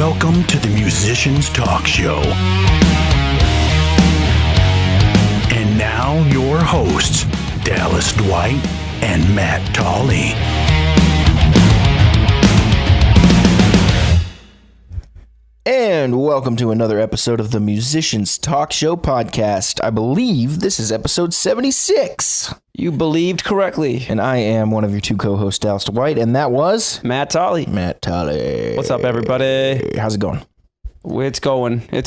Welcome to the Musicians Talk Show. And now your hosts, Dallas Dwight and Matt Tolley. And welcome to another episode of the Musicians Talk Show podcast. I believe this is episode 76. You believed correctly. And I am one of your two co-hosts, Dallas Dwight, and that was... Matt Tolley. Matt Tolley. What's up, everybody? How's it going? It's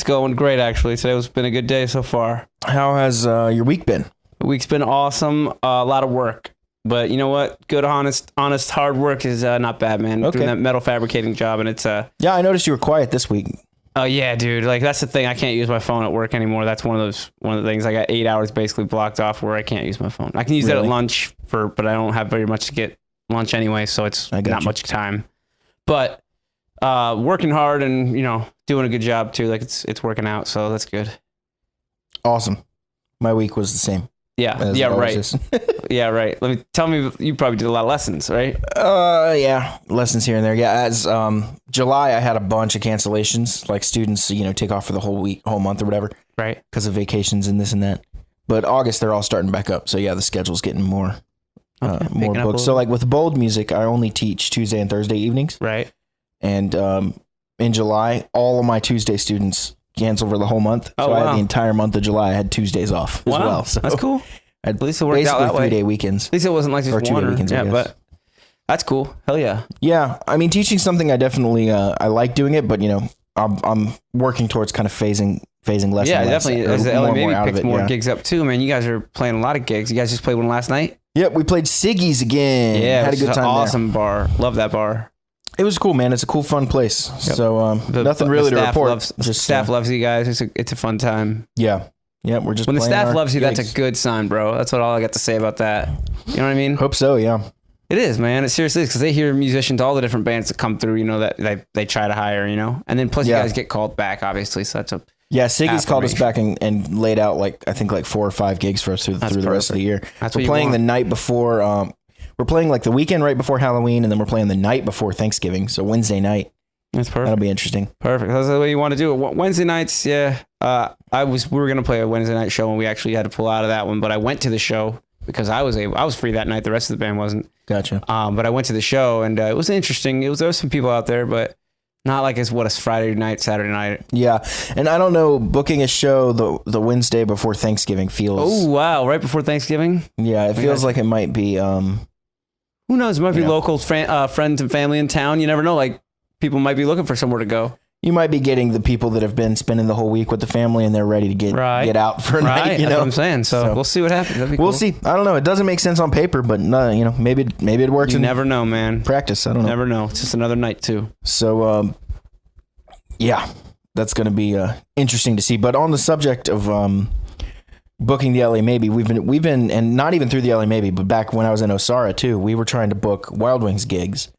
going great, actually. Today's been a good day so far. How has your week been? The week's been awesome. A lot of work. But you know what? Good, honest, hard work is not bad, man. Okay. Doing that metal fabricating job, and it's... Yeah, I noticed you were quiet this week. Oh, yeah, dude. Like, that's the thing. I can't use my phone at work anymore. That's one of the things. I got 8 hours basically blocked off where I can't use my phone. I can use that at lunch, but I don't have very much to get lunch anyway, so it's not much time. But working hard and, doing a good job, too. Like, it's working out, so that's good. Awesome. My week was the same. Yeah, right. Yeah, right. Tell me, you probably did a lot of lessons, right? Yeah, lessons here and there. Yeah, as July, I had a bunch of cancellations, like students, take off for the whole month or whatever, right? Because of vacations and this and that. But August, they're all starting back up. So yeah, the schedule's getting more books. So like with Bold Music, I only teach Tuesday and Thursday evenings, right? And in July, all of my Tuesday students canceled for the whole month. So I had the entire month of July. I had Tuesdays off as well. So that's cool. At least it worked out that way. 3-day weekends. At least it wasn't like just 2-day weekends. Yeah, but that's cool. Hell yeah. Yeah, I mean, teaching something I definitely I like doing it, but I'm working towards kind of phasing less. Yeah, and less, definitely. As the LA maybe picks more yeah. gigs up too, man. You guys are playing a lot of gigs. You guys just played one last night. Yep, we played Siggy's again. Yeah, had a good time. Awesome bar. Love that bar. It was cool, man. It's a cool, fun place. Yep. So nothing really to report. Staff loves you guys. It's a fun time. Yeah. Yeah, we're just when the staff loves you, gigs. That's a good sign, bro. That's all I got to say about that. You know what I mean? Hope so, yeah. It is, man. It seriously is, because they hear musicians, all the different bands that come through, that they try to hire, and then plus you guys get called back, obviously. So that's a Siggy's called us back and laid out like 4 or 5 gigs for us through the rest of the year. We're playing the night before. We're playing like the weekend right before Halloween, and then we're playing the night before Thanksgiving. So Wednesday night. That's perfect. That'll be interesting. Perfect. That's the way you want to do it. Wednesday nights, yeah. We were gonna play a Wednesday night show, and we actually had to pull out of that one. But I went to the show because I was free that night. The rest of the band wasn't. Gotcha. But I went to the show, and it was interesting. There was some people out there, but not like it's Friday night, Saturday night. Yeah, and I don't know, booking a show the Wednesday before Thanksgiving feels. Oh wow! Right before Thanksgiving. Yeah, it feels like it might be. Who knows? It might be local friends and family in town. You never know. Like, people might be looking for somewhere to go. You might be getting the people that have been spending the whole week with the family and they're ready to get out for a night. That's what I'm saying. So we'll see what happens. That'd be cool. We'll see. I don't know. It doesn't make sense on paper, but maybe it works. You never know, man. Practice. I don't know. Never know. It's just another night too. So, yeah, that's going to be interesting to see. But on the subject of booking the LA Maybe, we've been, and not even through the LA Maybe, but back when I was in Osara too, we were trying to book Wild Wings gigs,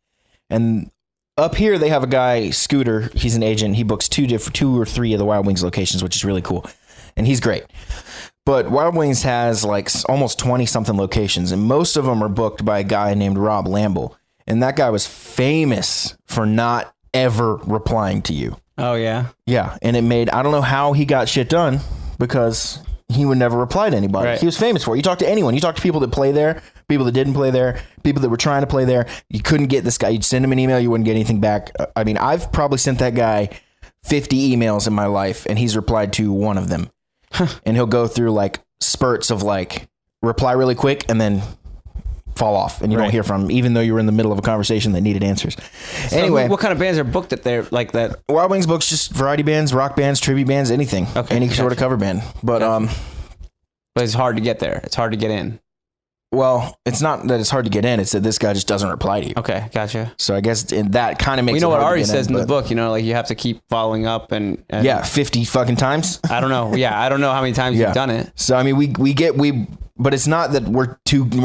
and up here they have a guy, Scooter. He's an agent. He books 2 or 3 of the Wild Wings locations, which is really cool, and he's great. But Wild Wings has like almost 20 something locations, and most of them are booked by a guy named Rob Lamble, and that guy was famous for not ever replying to you. Oh yeah, yeah, and I don't know how he got shit done, because he would never reply to anybody. Right. He was famous for it. You talk to anyone. You talk to people that play there, people that didn't play there, people that were trying to play there. You couldn't get this guy. You'd send him an email. You wouldn't get anything back. I mean, I've probably sent that guy 50 emails in my life, and he's replied to one of them. And he'll go through like spurts of like reply really quick and then fall off, and you don't hear from him, even though you were in the middle of a conversation that needed answers. So anyway, what kind of bands are booked at there like that? Wild Wings books just variety bands, rock bands, tribute bands, anything, any sort of cover band. But but it's hard to get there. It's hard to get in. Well, it's not that it's hard to get in. It's that this guy just doesn't reply to you. Okay, gotcha. So I guess that kind of makes. You know what Ari says in the book. Like you have to keep following up and 50 fucking times. I don't know. Yeah, I don't know how many times you've done it. So I mean, but it's not that we're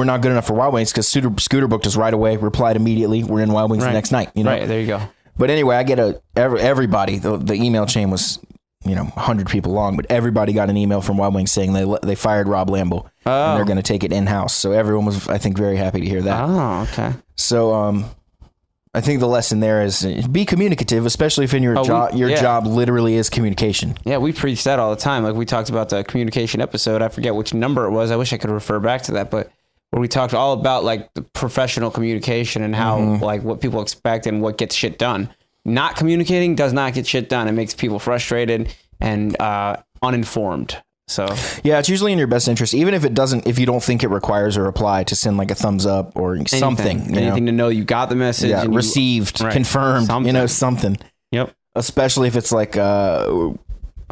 not good enough for Wild Wings, because Scooter booked us right away, replied immediately. We're in Wild Wings the next night. Right, there you go. But anyway, I get everybody. The email chain was 100 people long, but everybody got an email from Wild Wings saying they fired Rob Lamble and they're going to take it in house. So everyone was, I think, very happy to hear that. Oh, okay. So I think the lesson there is be communicative, especially if in your job literally is communication. Yeah, we preach that all the time. Like we talked about the communication episode. I forget which number it was. I wish I could refer back to that, but where we talked all about like the professional communication and how like what people expect and what gets shit done. Not communicating does not get shit done. It makes people frustrated and uninformed. So yeah, it's usually in your best interest, even if you don't think it requires a reply, to send like a thumbs up or something. Anything to know you got the message. Yeah, and received, confirmed, something. Yep. Especially if it's like, how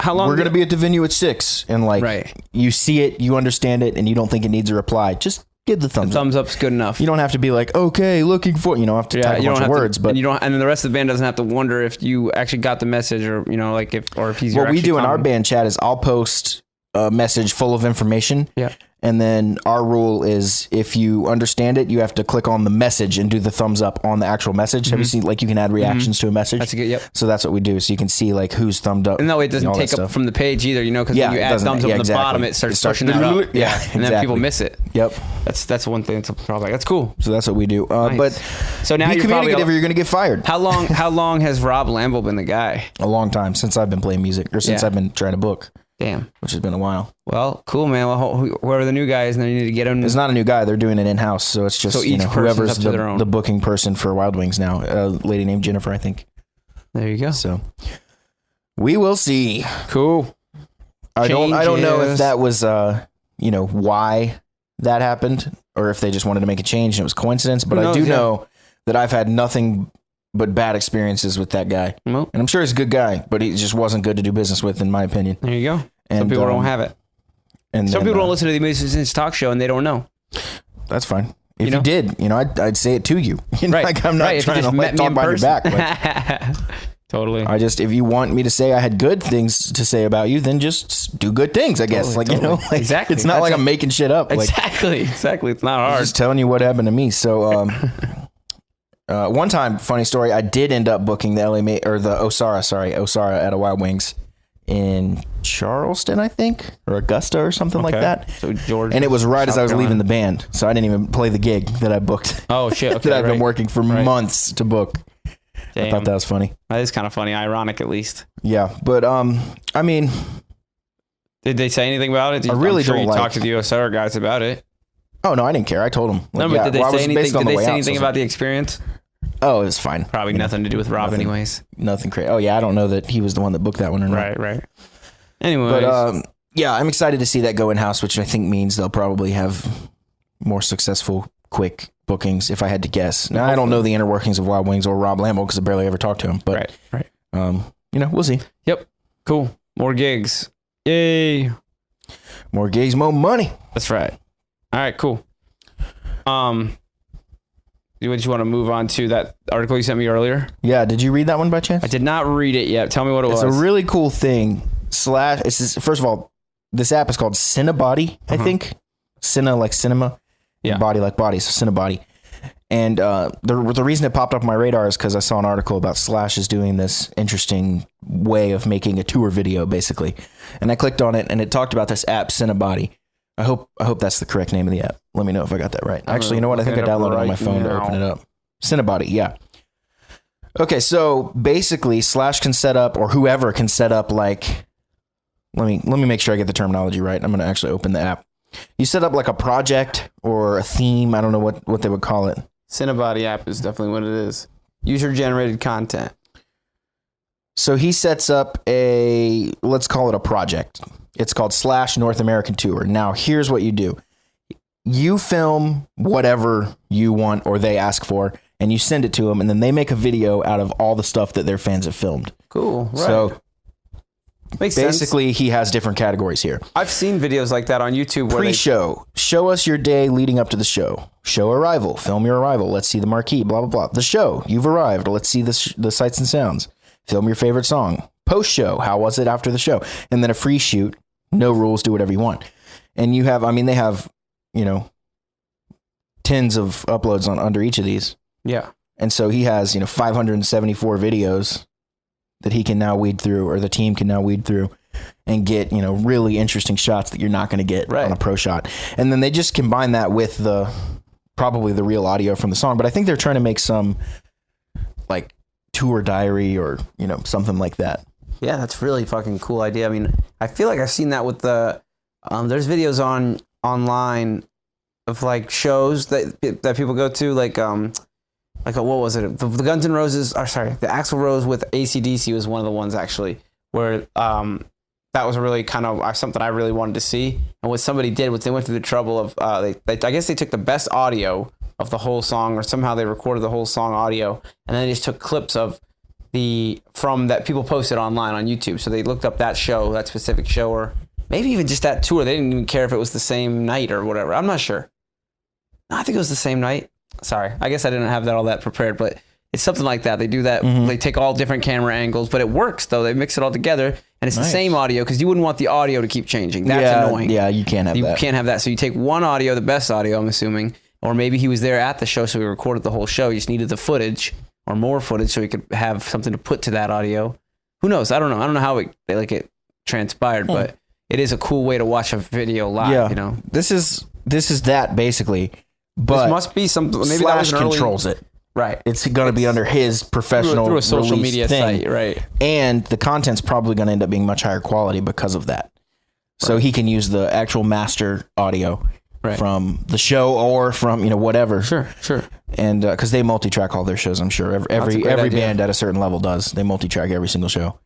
long we're going to be at the venue at 6 and like you see it, you understand it, and you don't think it needs a reply. Just give the thumbs up. Thumbs up's good enough. You don't have to be like, okay, looking for, you don't have to type a bunch of words, but and the rest of the band doesn't have to wonder if you actually got the message or, like if he's what we do in our band chat is I'll post a message full of information. Yeah. And then our rule is if you understand it, you have to click on the message and do the thumbs up on the actual message. Have you seen, like, you can add reactions to a message? That's a good, So that's what we do. So you can see like who's thumbed up. And that way it doesn't take up from the page either, because when you add thumbs up on the bottom, it starts pushing that up. Yeah. And then people miss it. Yep. That's one thing that's a drawback. That's cool. So that's what we do. Nice. But so now be communicative or you're going to get fired. How long has Rob Lamble been the guy? A long time, since I've been playing music, or since I've been trying to book. Damn. Which has been a while. Well, cool, man. Well, whoever the new guy is, then you need to get him. It's not a new guy. They're doing it in-house. So it's just, whoever's the booking person for Wild Wings now. A lady named Jennifer, I think. There you go. So we will see. Cool. I don't know if that was, why that happened, or if they just wanted to make a change and it was coincidence. But I do know that I've had nothing but bad experiences with that guy. Well, and I'm sure he's a good guy, but he just wasn't good to do business with, in my opinion. There you go. And some people don't have it. And some people don't listen to the Musicians Talk Show and they don't know. That's fine. If you did, I'd say it to you. Right. Like, I'm not trying to talk behind your back. Like, totally. If you want me to say I had good things to say about you, then just do good things, I guess. Totally. Exactly. It's not like I'm making shit up. Exactly. It's not hard. I'm just telling you what happened to me. So, one time, funny story, I did end up booking the Osara at a Wild Wings in Charleston, I think, or Augusta or something like that. So Georgia, and it was right as I was leaving the band, so I didn't even play the gig that I booked. Oh shit! Okay, that I've been working for months to book. Damn. I thought that was funny. That is kind of funny, ironic at least. Yeah, but I mean, did they say anything about it? I really don't like. Talk to the Osara guys about it. Oh no, I didn't care. I told them. But did they say anything? Did they say anything about the experience? Oh, it was fine. Probably nothing to do with Rob, anyways. Nothing crazy. Oh yeah, I don't know that he was the one that booked that one or not. Right. Anyways, but yeah, I'm excited to see that go in house, which I think means they'll probably have more successful, quick bookings. If I had to guess, now I don't know the inner workings of Wild Wings or Rob Lamble because I barely ever talked to him. But right. We'll see. Yep. Cool. More gigs. Yay. More gigs, more money. That's right. All right. Cool. Would you want to move on to that article you sent me earlier? Yeah. Did you read that one by chance? I did not read it yet. Tell me what it was. It's a really cool thing. First of all, this app is called Cinebody, I think. Cine like cinema. Yeah. Body like body. So Cinebody. And the reason it popped up on my radar is because I saw an article about Slash is doing this interesting way of making a tour video, basically. And I clicked on it, and it talked about this app, Cinebody. I hope that's the correct name of the app. Let me know if I got that right. Actually, you know what? I think I downloaded it on my phone to open it up. Cinebody, yeah. Okay, so basically, Slash can set up, or whoever can set up, like, let me make sure I get the terminology right. I'm going to actually open the app. You set up like a project or a theme. I don't know what they would call it. Cinebody app is definitely what it is. User-generated content. So he sets up let's call it a project. It's called Slash North American Tour. Now, here's what you do. You film whatever you want or they ask for, and you send it to them, and then they make a video out of all the stuff that their fans have filmed. Cool. Right. So makes basically, sense. He has different categories here. I've seen videos like that on YouTube. Pre-show. Show us your day leading up to the show. Show arrival. Film your arrival. Let's see the marquee, blah, blah, blah. The show. You've arrived. Let's see the sights and sounds. Film your favorite song. Post-show. How was it after the show? And then a free shoot. No rules, do whatever you want. And they have, tens of uploads under each of these. Yeah. And so he has, 574 videos that he can now weed through, or the team can now weed through and get, really interesting shots that you're not going to get on a pro shot. And then they just combine that with probably the real audio from the song. But I think they're trying to make some like tour diary or, you know, something like that. Yeah, that's really fucking cool idea. I mean, I feel like I've seen that with the there's videos online of like shows that people go to, like what was it? The Guns N' Roses, the Axl Rose with AC/DC was one of the ones actually where that was really kind of something I really wanted to see. And what somebody did was they went through the trouble of I guess they took the best audio of the whole song, or somehow they recorded the whole song audio, and then they just took clips of from that people posted online on YouTube. So they looked up that show, that specific show, or maybe even just that tour. They didn't even care if it was the same night or whatever. I'm not sure. No, I think it was the same night. Sorry, I guess I didn't have all that prepared, but it's something like that. They do that. Mm-hmm. They take all different camera angles, but it works though. They mix it all together, and it's the same audio, because you wouldn't want the audio to keep changing. That's annoying. Yeah, you can't have that. You can't have that. So you take one audio, the best audio, I'm assuming, or maybe he was there at the show, so he recorded the whole show. He just needed the footage or more footage so he could have something to put to that audio. Who knows? I don't know. I don't know how it transpired, but it is a cool way to watch a video live. Yeah. You know, this is that basically. But this must be something. Maybe Slash that was controls it. Right. It's going to be under his professional through a social media thing. site, right? And the content's probably going to end up being much higher quality because of that. So he can use the actual master audio from the show or from, you know, whatever. Sure. And because they multi-track all their shows, I'm sure every band at a certain level does. They multi-track every single show,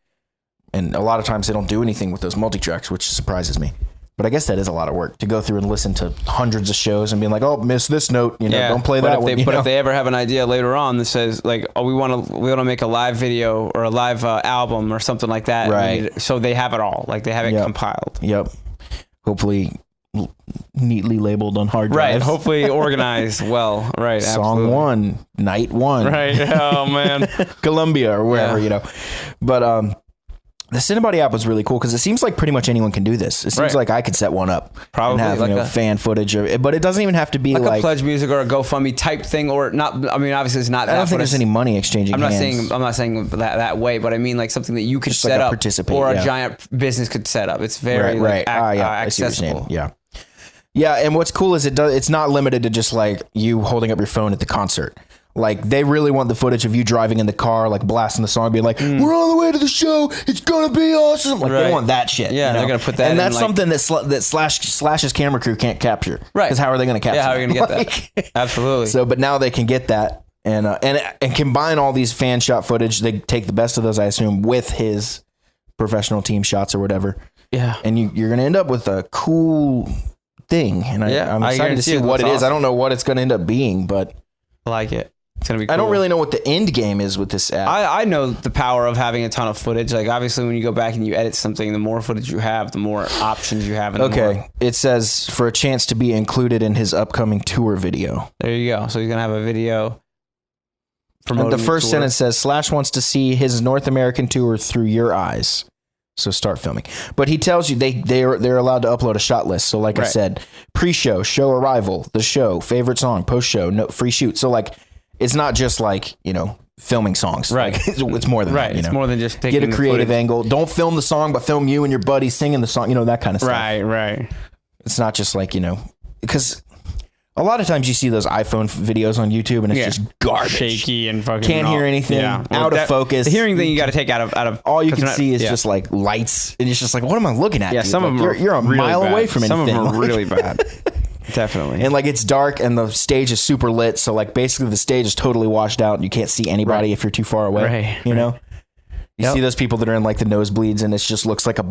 and a lot of times they don't do anything with those multi-tracks, which surprises me. But I guess that is a lot of work to go through and listen to hundreds of shows and being like, oh, miss this note, you know, don't play that one. But if they ever have an idea later on that says like, oh, we want to make a live video or a live album or something like that, right? So they have it all, like they have it compiled. Yep. Hopefully neatly labeled on hard drives. Right. Hopefully organized well. Right. Song absolutely. 1, night 1. Right. Oh man. Columbia or wherever, you know. But the Cinebody app was really cool because it seems like pretty much anyone can do this. It seems like I could set one up, probably, and have like fan footage of it, but it doesn't even have to be like a Pledge Music or a GoFundMe type thing, or not. I mean, obviously it's not. I don't think there's any money exchanging. I'm not saying that way, but I mean like something that you could set up, or a giant business could set up. It's very accessible. Yeah, and what's cool is it's not limited to just like you holding up your phone at the concert. Like they really want the footage of you driving in the car, like blasting the song, being like, "We're on the way to the show. It's gonna be awesome." Like they want that shit. Yeah, they're gonna put that. And that's something that Slash's camera crew can't capture. Right? Because how are they gonna capture? Yeah, how are you gonna get that? Absolutely. So, but now they can get that and combine all these fan shot footage. They take the best of those, I assume, with his professional team shots or whatever. Yeah. And you're gonna end up with a cool thing, and I'm excited to see what it is. I don't know what it's gonna end up being, but I like it. It's gonna be cool. I don't really know what the end game is with this app. I know the power of having a ton of footage. Like obviously when you go back and you edit something, the more footage you have, the more options you have. It says for a chance to be included in his upcoming tour video. There you go. So he's gonna have a video. And the first sentence says Slash wants to see his North American tour through your eyes. So start filming. But he tells you they're allowed to upload a shot list. So like I said, pre-show, show arrival, the show, favorite song, post-show, no free shoot. So like it's not just like, you know, filming songs. Right. Like, it's more than that. It's more than just taking get a creative angle. Don't film the song, but film you and your buddy singing the song, you know, that kind of stuff. Right. It's not just like, you know, because a lot of times you see those iPhone videos on YouTube and it's just garbage. Shaky and fucking can't hear anything. Out of focus. The hearing thing you got to take out of all you can see is just like lights and it's just like, what am I looking at? Yeah, dude? some of them you're a really mile bad. away from anything. Some of them are really bad. Definitely. And like it's dark and the stage is super lit, so like basically the stage is totally washed out and you can't see anybody if you're too far away. You know? You see those people that are in like the nosebleeds and it just looks like a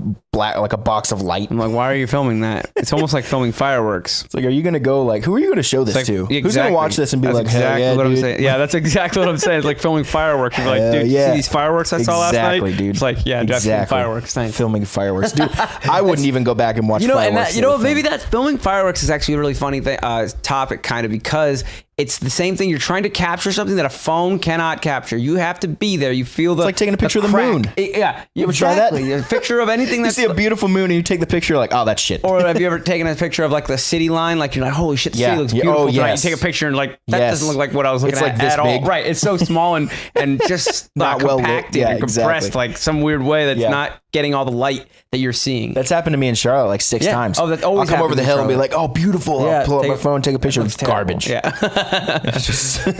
box of light. I'm like, why are you filming that? It's almost like filming fireworks. It's like, are you going to go like, who are you going to show this to? Exactly. Who's going to watch this and be that's like, hell yeah, what dude. I'm saying. Yeah, that's exactly what I'm saying. It's like filming fireworks. You're like, dude, you see these fireworks I saw last night? Dude. It's like, yeah, definitely fireworks. Thanks. Filming fireworks. Dude, I wouldn't even go back and watch fireworks. And maybe that filming fireworks is actually a really funny topic kind of because it's the same thing. You're trying to capture something that a phone cannot capture. You have to be there. You feel it's like taking a picture of the moon. Yeah. You ever try that? A picture of anything that's... You see a beautiful moon and you take the picture like, oh, that's shit. Or have you ever taken a picture of like the city line? Like you're like, holy shit, the city looks beautiful. Oh, yes. You take a picture and like, that doesn't look like what I was looking at at all. Right. It's so small and just not compacted and compressed like some weird way that's not getting all the light that you're seeing. That's happened to me in Charlotte like 6 times. Oh, that always I'll come over the hill and be like, oh, beautiful. I'll pull up my phone, take a picture. It's terrible. garbage. Yeah.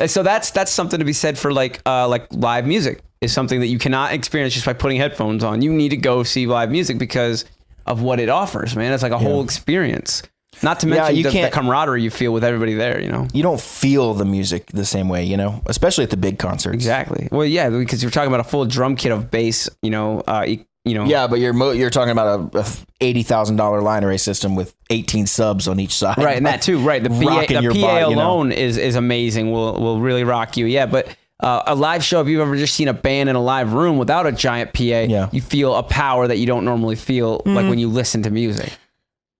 So that's something to be said for like live music is something that you cannot experience just by putting headphones on. You need to go see live music because of what it offers, man. It's like a whole experience. Not to mention the camaraderie you feel with everybody there, you know? You don't feel the music the same way, you know, especially at the big concerts. Exactly. Well, yeah, because you're talking about a full drum kit of bass, you know. Yeah, but you're talking about a $80,000 line array system with 18 subs on each side. Right, and that too, right. The PA alone is amazing. Will really rock you. Yeah, but a live show, if you've ever just seen a band in a live room without a giant PA, you feel a power that you don't normally feel like when you listen to music.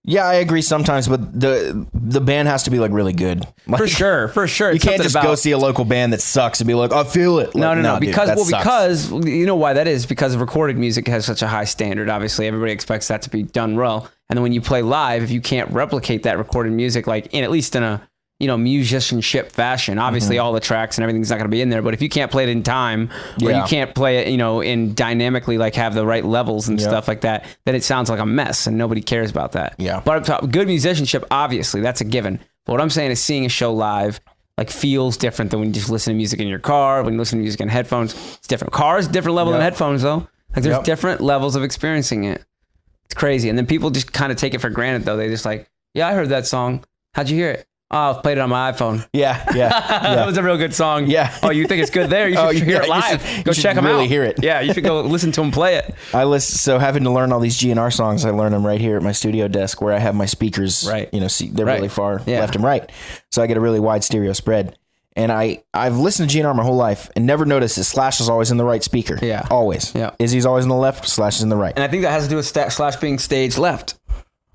Yeah, I agree sometimes, but the band has to be like really good. Like, for sure. You can't just go see a local band that sucks and be like, I feel it. Like, no. Dude, because you know why that is? Because recorded music has such a high standard. Obviously, everybody expects that to be done well. And then when you play live, if you can't replicate that recorded music, like at least in a musicianship fashion, obviously all the tracks and everything's not going to be in there, but if you can't play it in time or you can't play it, in dynamically, like have the right levels and stuff like that, then it sounds like a mess and nobody cares about that. Yeah. But good musicianship, obviously that's a given. But what I'm saying is seeing a show live like feels different than when you just listen to music in your car, when you listen to music in headphones. It's different. Cars, different level than headphones though. Like there's different levels of experiencing it. It's crazy. And then people just kind of take it for granted though. They just like, yeah, I heard that song. How'd you hear it? Oh, I've played it on my iPhone. Yeah. That was a real good song. Yeah. Oh, you think it's good there? You should hear it live. Go check them out. Really hear it. Yeah, you should go listen to them play it. So having to learn all these GNR songs, I learn them right here at my studio desk where I have my speakers. Right. They're really far left and right, so I get a really wide stereo spread. And I've listened to GNR my whole life and never noticed that Slash is always in the right speaker. Yeah. Always. Yeah. Izzy's always in the left. Slash is in the right. And I think that has to do with Slash being stage left.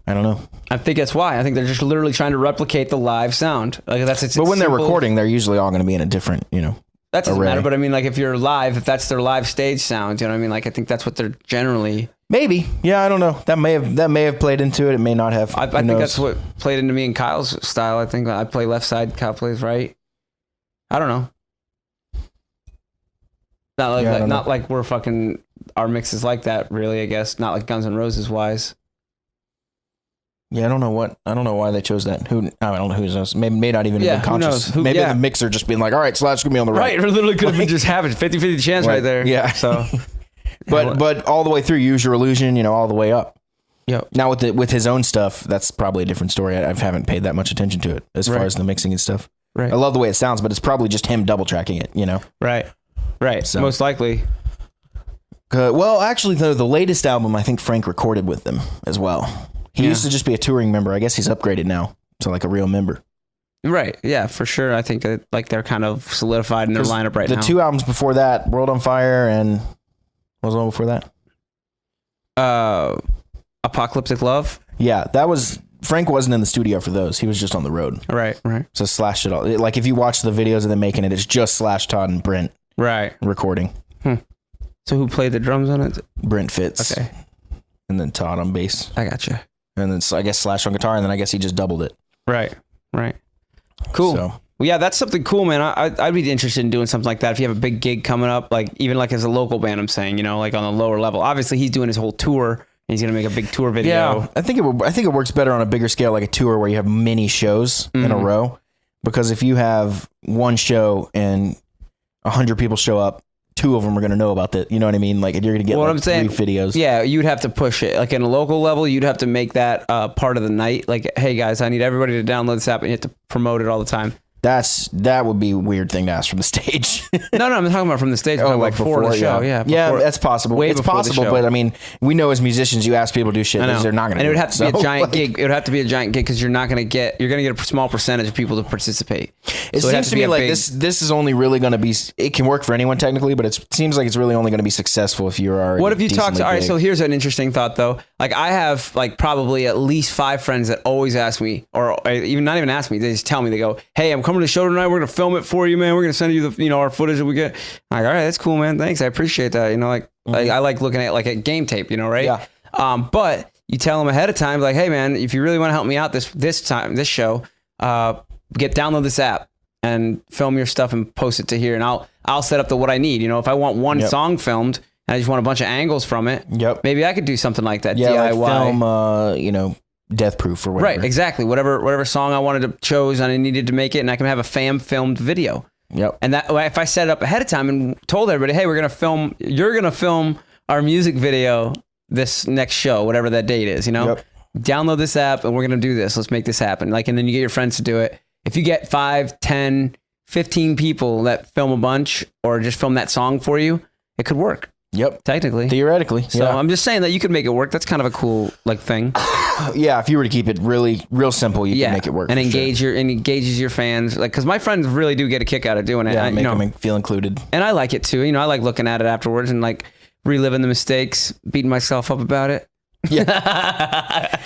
I don't know. I think that's why. I think they're just literally trying to replicate the live sound. Like but when they're recording, they're usually all going to be in a different, that doesn't matter. But I mean, like if you're live, if that's their live stage sound, you know what I mean? Like I think that's what they're generally. Maybe. Yeah, I don't know. That may have played into it. It may not have. I think that's what played into me and Kyle's style. I think I play left side, Kyle plays right. I don't know. Not like we're fucking our mix is like that. Really, I guess not like Guns N' Roses wise. Yeah, I don't know why they chose that. I don't know who knows. May not even have been conscious. Maybe the mixer just being like, all right, Slash gonna be on the right. Right, or literally could have been just having 50-50 chance right there. Yeah. So, but all the way through, Use Your Illusion, all the way up. Yeah. Now with his own stuff, that's probably a different story. I haven't paid that much attention to it as far as the mixing and stuff. Right. I love the way it sounds, but it's probably just him double tracking it. Right. So. Most likely. Well, actually, though, the latest album I think Frank recorded with them as well. He used to just be a touring member. I guess he's upgraded now to like a real member. Right. Yeah, for sure. I think that like they're kind of solidified in their lineup right now. The two albums before that, World on Fire, and what was the one before that? Apocalyptic Love. Yeah, Frank wasn't in the studio for those. He was just on the road. Right. So Slash it all. Like if you watch the videos of them making it, it's just Slash, Todd, and Brent. Right. Recording. So who played the drums on it? Brent Fitz. Okay. And then Todd on bass. I gotcha. And then I guess Slash on guitar, and then I guess he just doubled it. Right. Cool. So. Well, yeah, that's something cool, man. I'd be interested in doing something like that if you have a big gig coming up, like even like as a local band. I'm saying, like on a lower level. Obviously, he's doing his whole tour, and he's gonna make a big tour video. Yeah, I think it works better on a bigger scale, like a tour where you have many shows in a row. Because if you have one show and 100 people show up, 2 of them are going to know about that. You know what I mean? Like, you're going to get I'm saying, 3 videos. Yeah, you'd have to push it. Like, in a local level, you'd have to make that part of the night. Like, hey, guys, I need everybody to download this app, and you have to promote it all the time. That would be a weird thing to ask from the stage. No, I'm talking about from the stage. Like before the show. Yeah, that's possible. It's possible, but I mean, we know as musicians, you ask people to do shit, they're not going to. And it would have to be a giant gig. It would have to be a giant gig because you're going to get a small percentage of people to participate. It seems to me like this is only really going to be. It can work for anyone technically, but it seems like it's really only going to be successful if you're already. What if you talk to? All right, so here's an interesting thought though. Like I have like probably at least 5 friends that always ask me, or even not even ask me. They just tell me. They go, "Hey, I'm coming to the show tonight. We're gonna film it for you, man. We're gonna send you the our footage that we get." I'm like, all right, that's cool, man. Thanks, I appreciate that. Like I like looking at like a game tape, right? Yeah. But you tell them ahead of time, like, hey, man, if you really want to help me out this show, download this app and film your stuff and post it to here, and I'll set up what I need. If I want one song filmed and I just want a bunch of angles from it, maybe I could do something like that. Yeah, DIY. like film, death proof or whatever. Right, exactly. Whatever song I wanted to chose and I needed to make it, and I can have a fan filmed video. Yep. And that if I set it up ahead of time and told everybody, hey, you're gonna film our music video this next show, whatever that date is, Yep. Download this app and we're gonna do this. Let's make this happen. Like, and then you get your friends to do it. If you get 5, 10, 15 people that film a bunch or just film that song for you, it could work. Yep. Technically. Theoretically. So yeah. I'm just saying that you could make it work. That's kind of a cool thing. Yeah, if you were to keep it real simple, you can make it work. And for sure. engages your fans. Like, because my friends really do get a kick out of doing it. Yeah, make them feel included. And I like it too. I like looking at it afterwards and like reliving the mistakes, beating myself up about it. Yeah.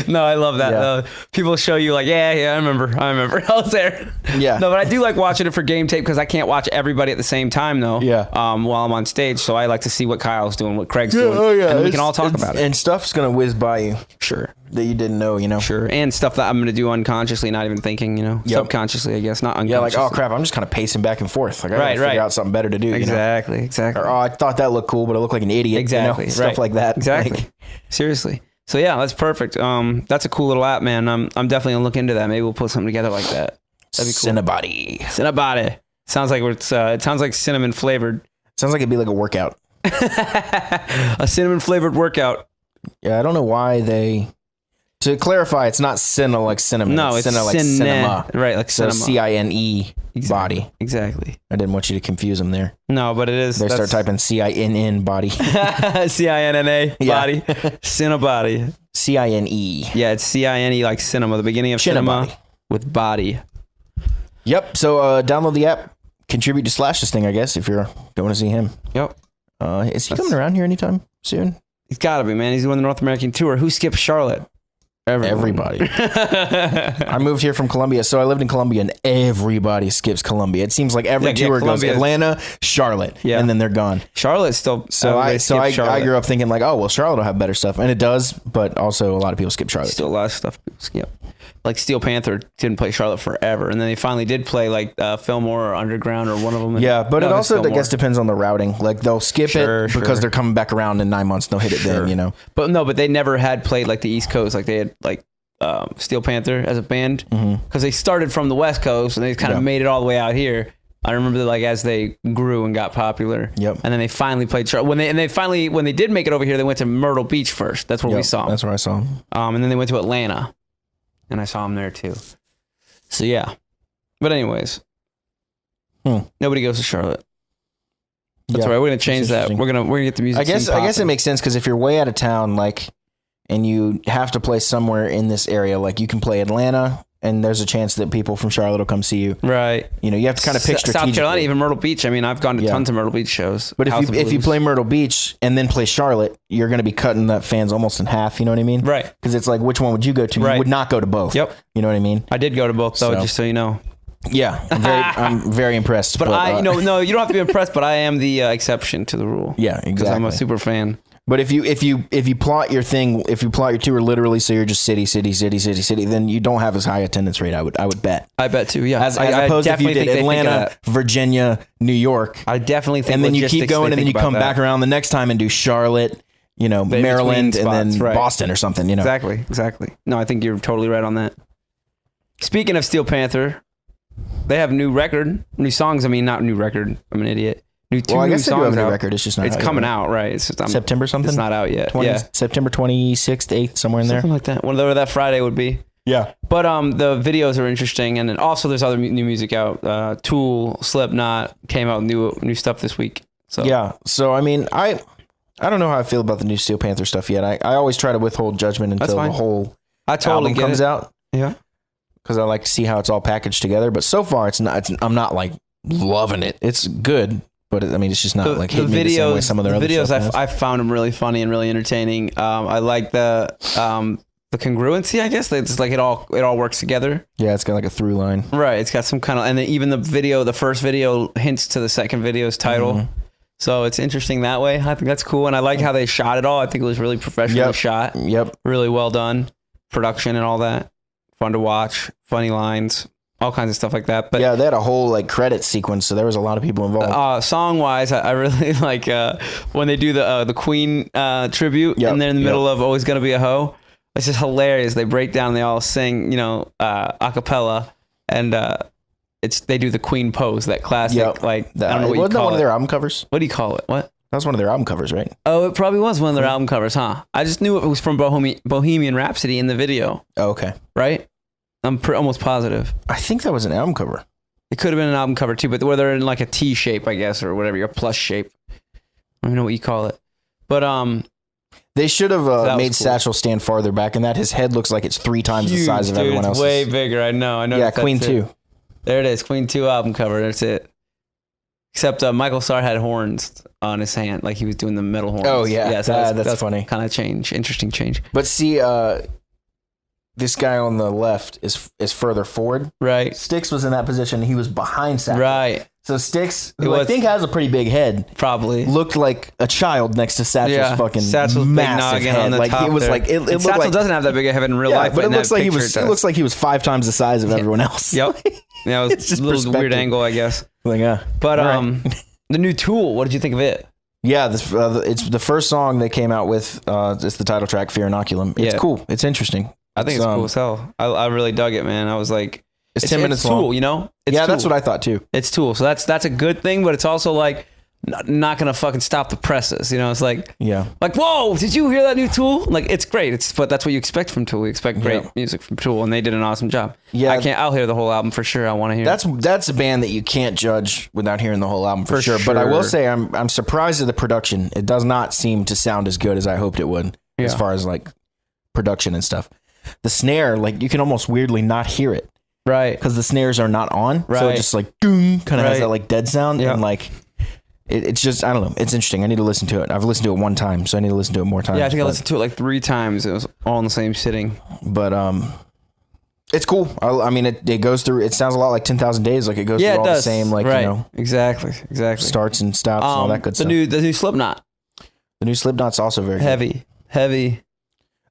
No, I love that. Yeah. People show you like, yeah, I remember. I was there. Yeah. No, but I do like watching it for game tape because I can't watch everybody at the same time though. Yeah. While I'm on stage, so I like to see what Kyle's doing, what Craig's doing, yeah. and we can all talk about it. And stuff's gonna whiz by you. Sure. That you didn't know, Sure. And stuff that I'm going to do unconsciously, not even thinking, subconsciously, I guess, not unconsciously. Yeah, like, oh crap, I'm just kind of pacing back and forth. Like, I gotta figure out something better to do. Exactly. Or, oh, I thought that looked cool, but I look like an idiot. Exactly. Stuff like that. Exactly. Like, Seriously. So yeah, that's perfect. That's a cool little app, man. I'm definitely going to look into that. Maybe we'll put something together like that. That'd be cool. Cinnabody. Sounds like it sounds like cinnamon flavored. Sounds like it'd be like a workout. A cinnamon flavored workout. Yeah, I don't know why they... To clarify, it's not cinna like cinnamon. No, it's cinna like cinema. Right, like so cinema. CINE body. Exactly. I didn't want you to confuse them there. No, but it is. They start typing CINN body. CINNA body. Cinnabody. CINE. Yeah, it's CINE like cinema, the beginning of cinema with body. Yep. So download the app. Contribute to Slash this thing, I guess, if you're going to see him. Yep. Is he coming around here anytime soon? He's got to be, man. He's doing the North American tour. Who skips Charlotte? Everybody. I moved here from Columbia, so I lived in Columbia, and everybody skips Columbia. It seems like every tour goes Atlanta, Charlotte, and then they're gone. Charlotte's still. So I grew up thinking like, oh well, Charlotte will have better stuff, and it does, but also a lot of people skip Charlotte. Still a lot of stuff people skip. Like Steel Panther didn't play Charlotte forever, and then they finally did play like Fillmore or Underground or one of them. But it also I guess depends on the routing. Like they'll skip it because they're coming back around in 9 months. They'll hit it then, But they never had played like the East Coast. Like they had like Steel Panther as a band because they started from the West Coast and they kind of made it all the way out here. I remember that like as they grew and got popular. Yep. And then they finally played Charlotte. When they did make it over here, they went to Myrtle Beach first. That's where we saw them. That's where I saw them. And then they went to Atlanta. And I saw him there too. So yeah. But anyways. Nobody goes to Charlotte. That's all right. We're gonna change that. We're gonna get the music. I guess it makes sense because if you're way out of town, like, and you have to play somewhere in this area, like you can play Atlanta, and there's a chance that people from Charlotte will come see you. Right. You have to kind of pick strategically. South Carolina, even Myrtle Beach. I mean, I've gone to tons of Myrtle Beach shows. But if you play Myrtle Beach and then play Charlotte, you're going to be cutting that fans almost in half. You know what I mean? Right. Because it's like, which one would you go to? Right. You would not go to both. Yep. You know what I mean? I did go to both, though, just so you know. Yeah, I'm very impressed. But no, you don't have to be impressed. But I am the exception to the rule. Yeah, exactly. Because I'm a super fan. But if you plot your thing, if you plot your tour literally, so you're just city, then you don't have as high attendance rate. I would bet. I bet too. Yeah. As opposed if you did Atlanta, Virginia, New York. I definitely think. And then you keep going, and then you come back around the next time and do Charlotte, Maryland, and then Boston or something. Exactly. No, I think you're totally right on that. Speaking of Steel Panther, they have new songs. I mean, not new record. I'm an idiot. I guess they do have a new record. It's just not out. It's coming out, right? It's just September something. It's not out yet. September 26th, 8th, somewhere in there. Something like that. Whatever that Friday would be. Yeah. But the videos are interesting, and then also there's other new music out. Tool, Slipknot came out with new stuff this week. So yeah. So I mean, I don't know how I feel about the new Steel Panther stuff yet. I always try to withhold judgment until the whole album comes out. Yeah. Because I like to see how it's all packaged together. But so far, I'm not like loving it. It's good. But I mean, it's just not like hitting me the same way some of their other stuff. I found them really funny and really entertaining. I like the congruency, I guess. It's like it all works together. Yeah, it's got like a through line. Right. It's got some kind of, and then even the first video hints to the second video's title. Mm-hmm. So it's interesting that way. I think that's cool. And I like how they shot it all. I think it was really professionally shot. Yep. Really well done. Production and all that. Fun to watch. Funny lines. All kinds of stuff like that. But yeah, they had a whole like credit sequence, so there was a lot of people involved. Song wise, I really like when they do the Queen tribute, and they're in the middle of "Always Gonna Be a Hoe." It's just hilarious. They break down, they all sing, a cappella, and they do the Queen pose, that classic, I don't know what you call it. Wasn't that one of their album covers? What do you call it? What? That was one of their album covers, right? Oh, it probably was one of their album covers, huh? I just knew it was from Bohemian Rhapsody in the video. Oh, okay. Right? I'm almost positive. I think that was an album cover. It could have been an album cover too, but where they're in like a T shape, I guess, or whatever, your plus shape. I don't even know what you call it. But they should have made cool. Satchel stand farther back in that. His head looks like it's 3 times the size of everyone else's. Way bigger. I know. Yeah, Queen 2. There it is. Queen 2 album cover. That's it. Except Michael Starr had horns on his hand, like he was doing the metal horns. Oh yeah, so that's funny. Kind of interesting change. But see, this guy on the left is further forward. Right. Styx was in that position. He was behind Satchel. Right. So Styx, who I think has a pretty big head, probably looked like a child next to Satchel's fucking Satchel's massive big head. on the like top it was there. like it looked Satchel like doesn't have that big a head in real life, but it looks like he was. It looks like he was 5 times the size of everyone else. Yep. Yeah, it was just a little weird angle, I guess. Like, but right. The new Tool. What did you think of it? Yeah, it's the first song they came out with. It's the title track, Fear Inoculum. It's cool. It's interesting. I think it's cool as hell. I really dug it, man. I was like, it's 10 minutes Tool, long. you know? It's yeah, Tool. that's what I thought too. It's Tool. So that's a good thing, but it's also like not gonna fucking stop the presses. You know, it's like, whoa, did you hear that new Tool? Like, it's great. But that's what you expect from Tool. We expect great music from Tool, and they did an awesome job. Yeah, I'll hear the whole album for sure. I want to hear. That's a band that you can't judge without hearing the whole album for sure. But I will say I'm surprised at the production. It does not seem to sound as good as I hoped it would, as far as like production and stuff. The snare, like you can almost weirdly not hear it, right? Because the snares are not on, right? So it just like doom, kind of has that like dead sound, and like. It's just, I don't know. It's interesting. I need to listen to it. I've listened to it one time, so I need to listen to it more times. Yeah, I think I listened to it like 3 times. It was all in the same sitting. But it's cool. I mean, it goes through. It sounds a lot like 10,000 Days. Like it goes through all the same, like exactly starts and stops and all that good stuff. The new Slipknot. The new Slipknot's also very heavy.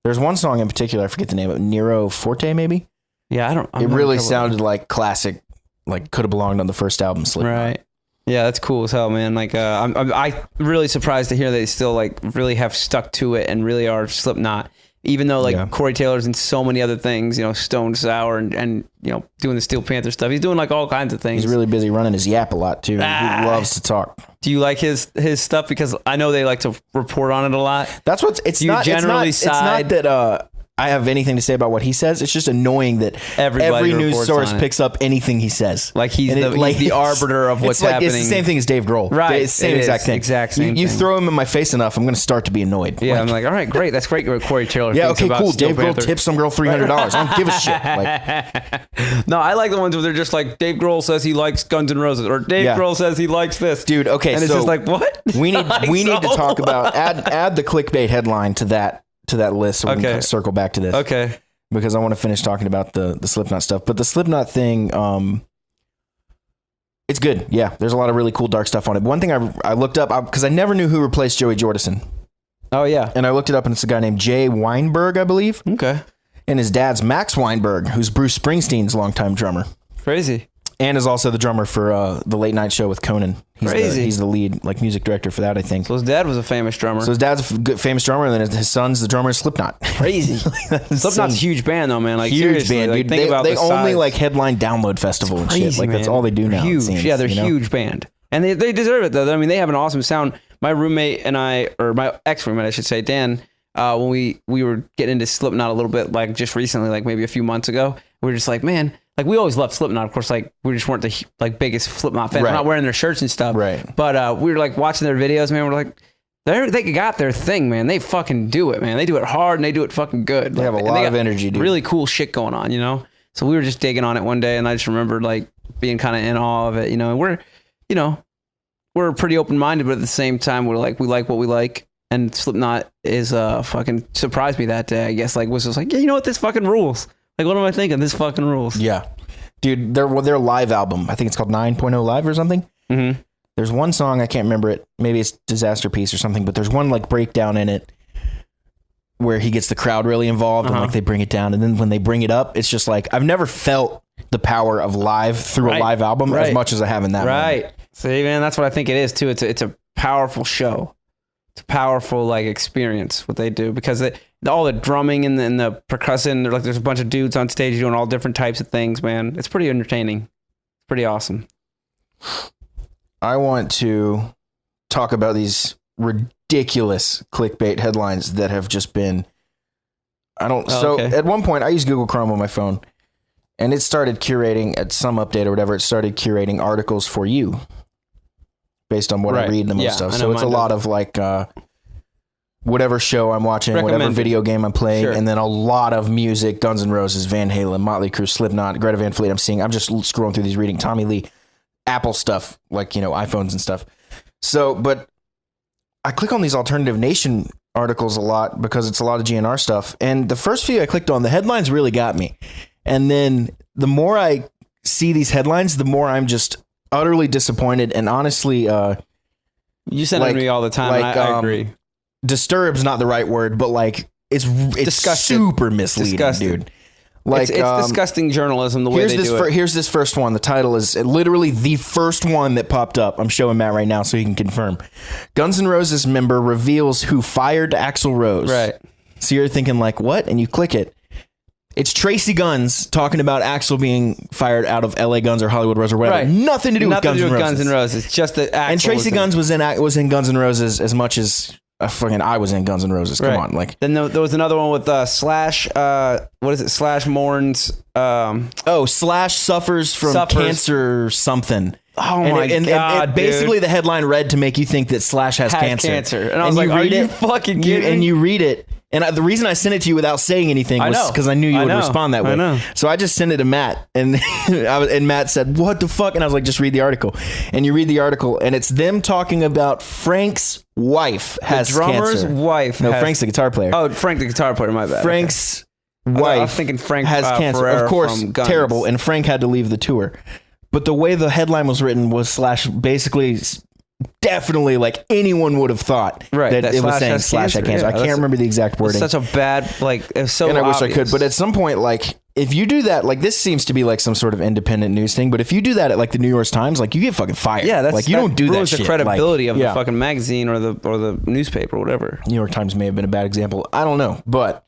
There's one song in particular. I forget the name of it. Nero Forte, maybe. Yeah, it really sounded like classic. Like could have belonged on the first album, Slipknot. Right. Yeah, that's cool as hell, man. Like, I'm really surprised to hear they still like really have stuck to it and really are Slipknot, even though like Corey Taylor's in so many other things, Stone Sour and doing the Steel Panther stuff. He's doing like all kinds of things. He's really busy running his yap a lot too. He loves to talk. Do you like his stuff? Because I know they like to report on it a lot. That's what's. It's not that. I have anything to say about what he says. It's just annoying that every news source picks up anything he says. Like he's the arbiter of what's happening. It's the same thing as Dave Grohl. Right. It's the same exact thing. Exact same you thing. throw him in my face enough, I'm going to start to be annoyed. Yeah, I'm like, all right, great. That's great what Corey Taylor thinks about cool. Steel Dave Panther. Grohl tips some girl $300. I don't give a shit. No, I like the ones where they're just like, Dave Grohl says he likes Guns N' Roses, or Dave Grohl says he likes this. Dude, okay, and it's just like, what? We need to talk about, add the clickbait headline to that list so we can circle back to this. Okay. Because I want to finish talking about the Slipknot stuff. But the Slipknot thing, it's good. Yeah, there's a lot of really cool dark stuff on it. One thing I looked up, because I never knew who replaced Joey Jordison. Oh, yeah. And I looked it up, and it's a guy named Jay Weinberg, I believe. Okay. And his dad's Max Weinberg, who's Bruce Springsteen's longtime drummer. Crazy. And is also the drummer for the Late Night Show with Conan. Crazy. He's the lead music director for that, I think. So his dad was a famous drummer. So his dad's a good, famous drummer, and then his son's the drummer of Slipknot. Crazy. Slipknot's a huge band, though, man. Like huge band, like, dude. Think about they the only size. like headline Download Festival and shit. Like that's all they do now. Huge. Seems, yeah, they're a huge band, and they deserve it though. I mean, they have an awesome sound. My roommate and I, or my ex-roommate, I should say, Dan. When we were getting into Slipknot a little bit, like just recently, like maybe a few months ago, we were just like, man. Like we always loved Slipknot, of course. Like we just weren't the like biggest Slipknot fans. We're not wearing their shirts and stuff. Right. But we were like watching their videos, man. We're like, they got their thing, man. They fucking do it, man. They do it hard and they do it fucking good. They have a lot of energy, dude. Really cool shit going on, So we were just digging on it one day, and I just remembered like being kind of in awe of it, And we're pretty open minded, but at the same time, we like what we like. And Slipknot is fucking surprised me that day. I guess like was just like, yeah, you know what, this fucking rules. Like, what am I thinking? This fucking rules. Yeah. Dude, their live album, I think it's called 9.0 Live or something. Mm-hmm. There's one song, I can't remember it. Maybe it's Disaster Piece or something, but there's one like breakdown in it where he gets the crowd really involved and like they bring it down. And then when they bring it up, it's just like, I've never felt the power of live through a live album as much as I have in that moment. See, man, that's what I think it is too. It's a powerful show. It's a powerful like experience what they do because all the drumming and the percussion. Like there's a bunch of dudes on stage doing all different types of things. Man, it's pretty entertaining. It's pretty awesome. I want to talk about these ridiculous clickbait headlines that have just been. At one point I used Google Chrome on my phone, and it started curating at some update or whatever. It started curating articles for you. Based on what I read and the most stuff. So it's a lot of like whatever show I'm watching, whatever video game I'm playing, and then a lot of music, Guns N' Roses, Van Halen, Motley Crue, Slipknot, Greta Van Fleet. I'm just scrolling through these, reading Tommy Lee, Apple stuff, like, iPhones and stuff. So, but I click on these Alternative Nation articles a lot because it's a lot of GNR stuff. And the first few I clicked on, the headlines really got me. And then the more I see these headlines, the more I'm just utterly disappointed, and honestly, you send it to me all the time. Like, I agree. Disturbed's not the right word, but like it's super misleading, dude. Like it's disgusting journalism the way they do it. Here's this first one. The title is literally the first one that popped up. I'm showing Matt right now so he can confirm. Guns N' Roses member reveals who fired Axl Rose. Right. So you're thinking like, what? And you click it. It's Tracy Guns talking about Axl being fired out of LA Guns or Hollywood Rose or whatever. Right. Nothing to do with Guns N' Roses. Guns N' Roses. Just that Axl and Tracy Guns was in Guns N' Roses as much as I was in Guns N' Roses. Come on, like. Then there was another one with Slash. What is it? Slash mourns. Slash suffers from cancer or something. Oh my God! And basically, the headline read to make you think that Slash has cancer. And I was like, "Are you fucking kidding me?" And you read it. And the reason I sent it to you without saying anything was because I knew you would respond that way. I know. So I just sent it to Matt, and and Matt said, "What the fuck?" And I was like, "Just read the article." And you read the article, and it's them talking about Frank's wife has cancer. The drummer's wife. No, Frank's the guitar player. Oh, Frank the guitar player. My bad. Frank's wife. I was thinking Frank has cancer. Ferrer, of course, terrible. And Frank had to leave the tour. But the way the headline was written was Slash basically. Definitely, like anyone would have thought that it was saying Slash had cancer. I can't remember the exact wording. Such a bad, like, it's so. And I wish I could, but at some point, like, if you do that, like, this seems to be like some sort of independent news thing. But if you do that at like the New York Times, like, you get fucking fired. Yeah, that's like you don't do that. The credibility of the fucking magazine or the newspaper or whatever. New York Times may have been a bad example. I don't know, but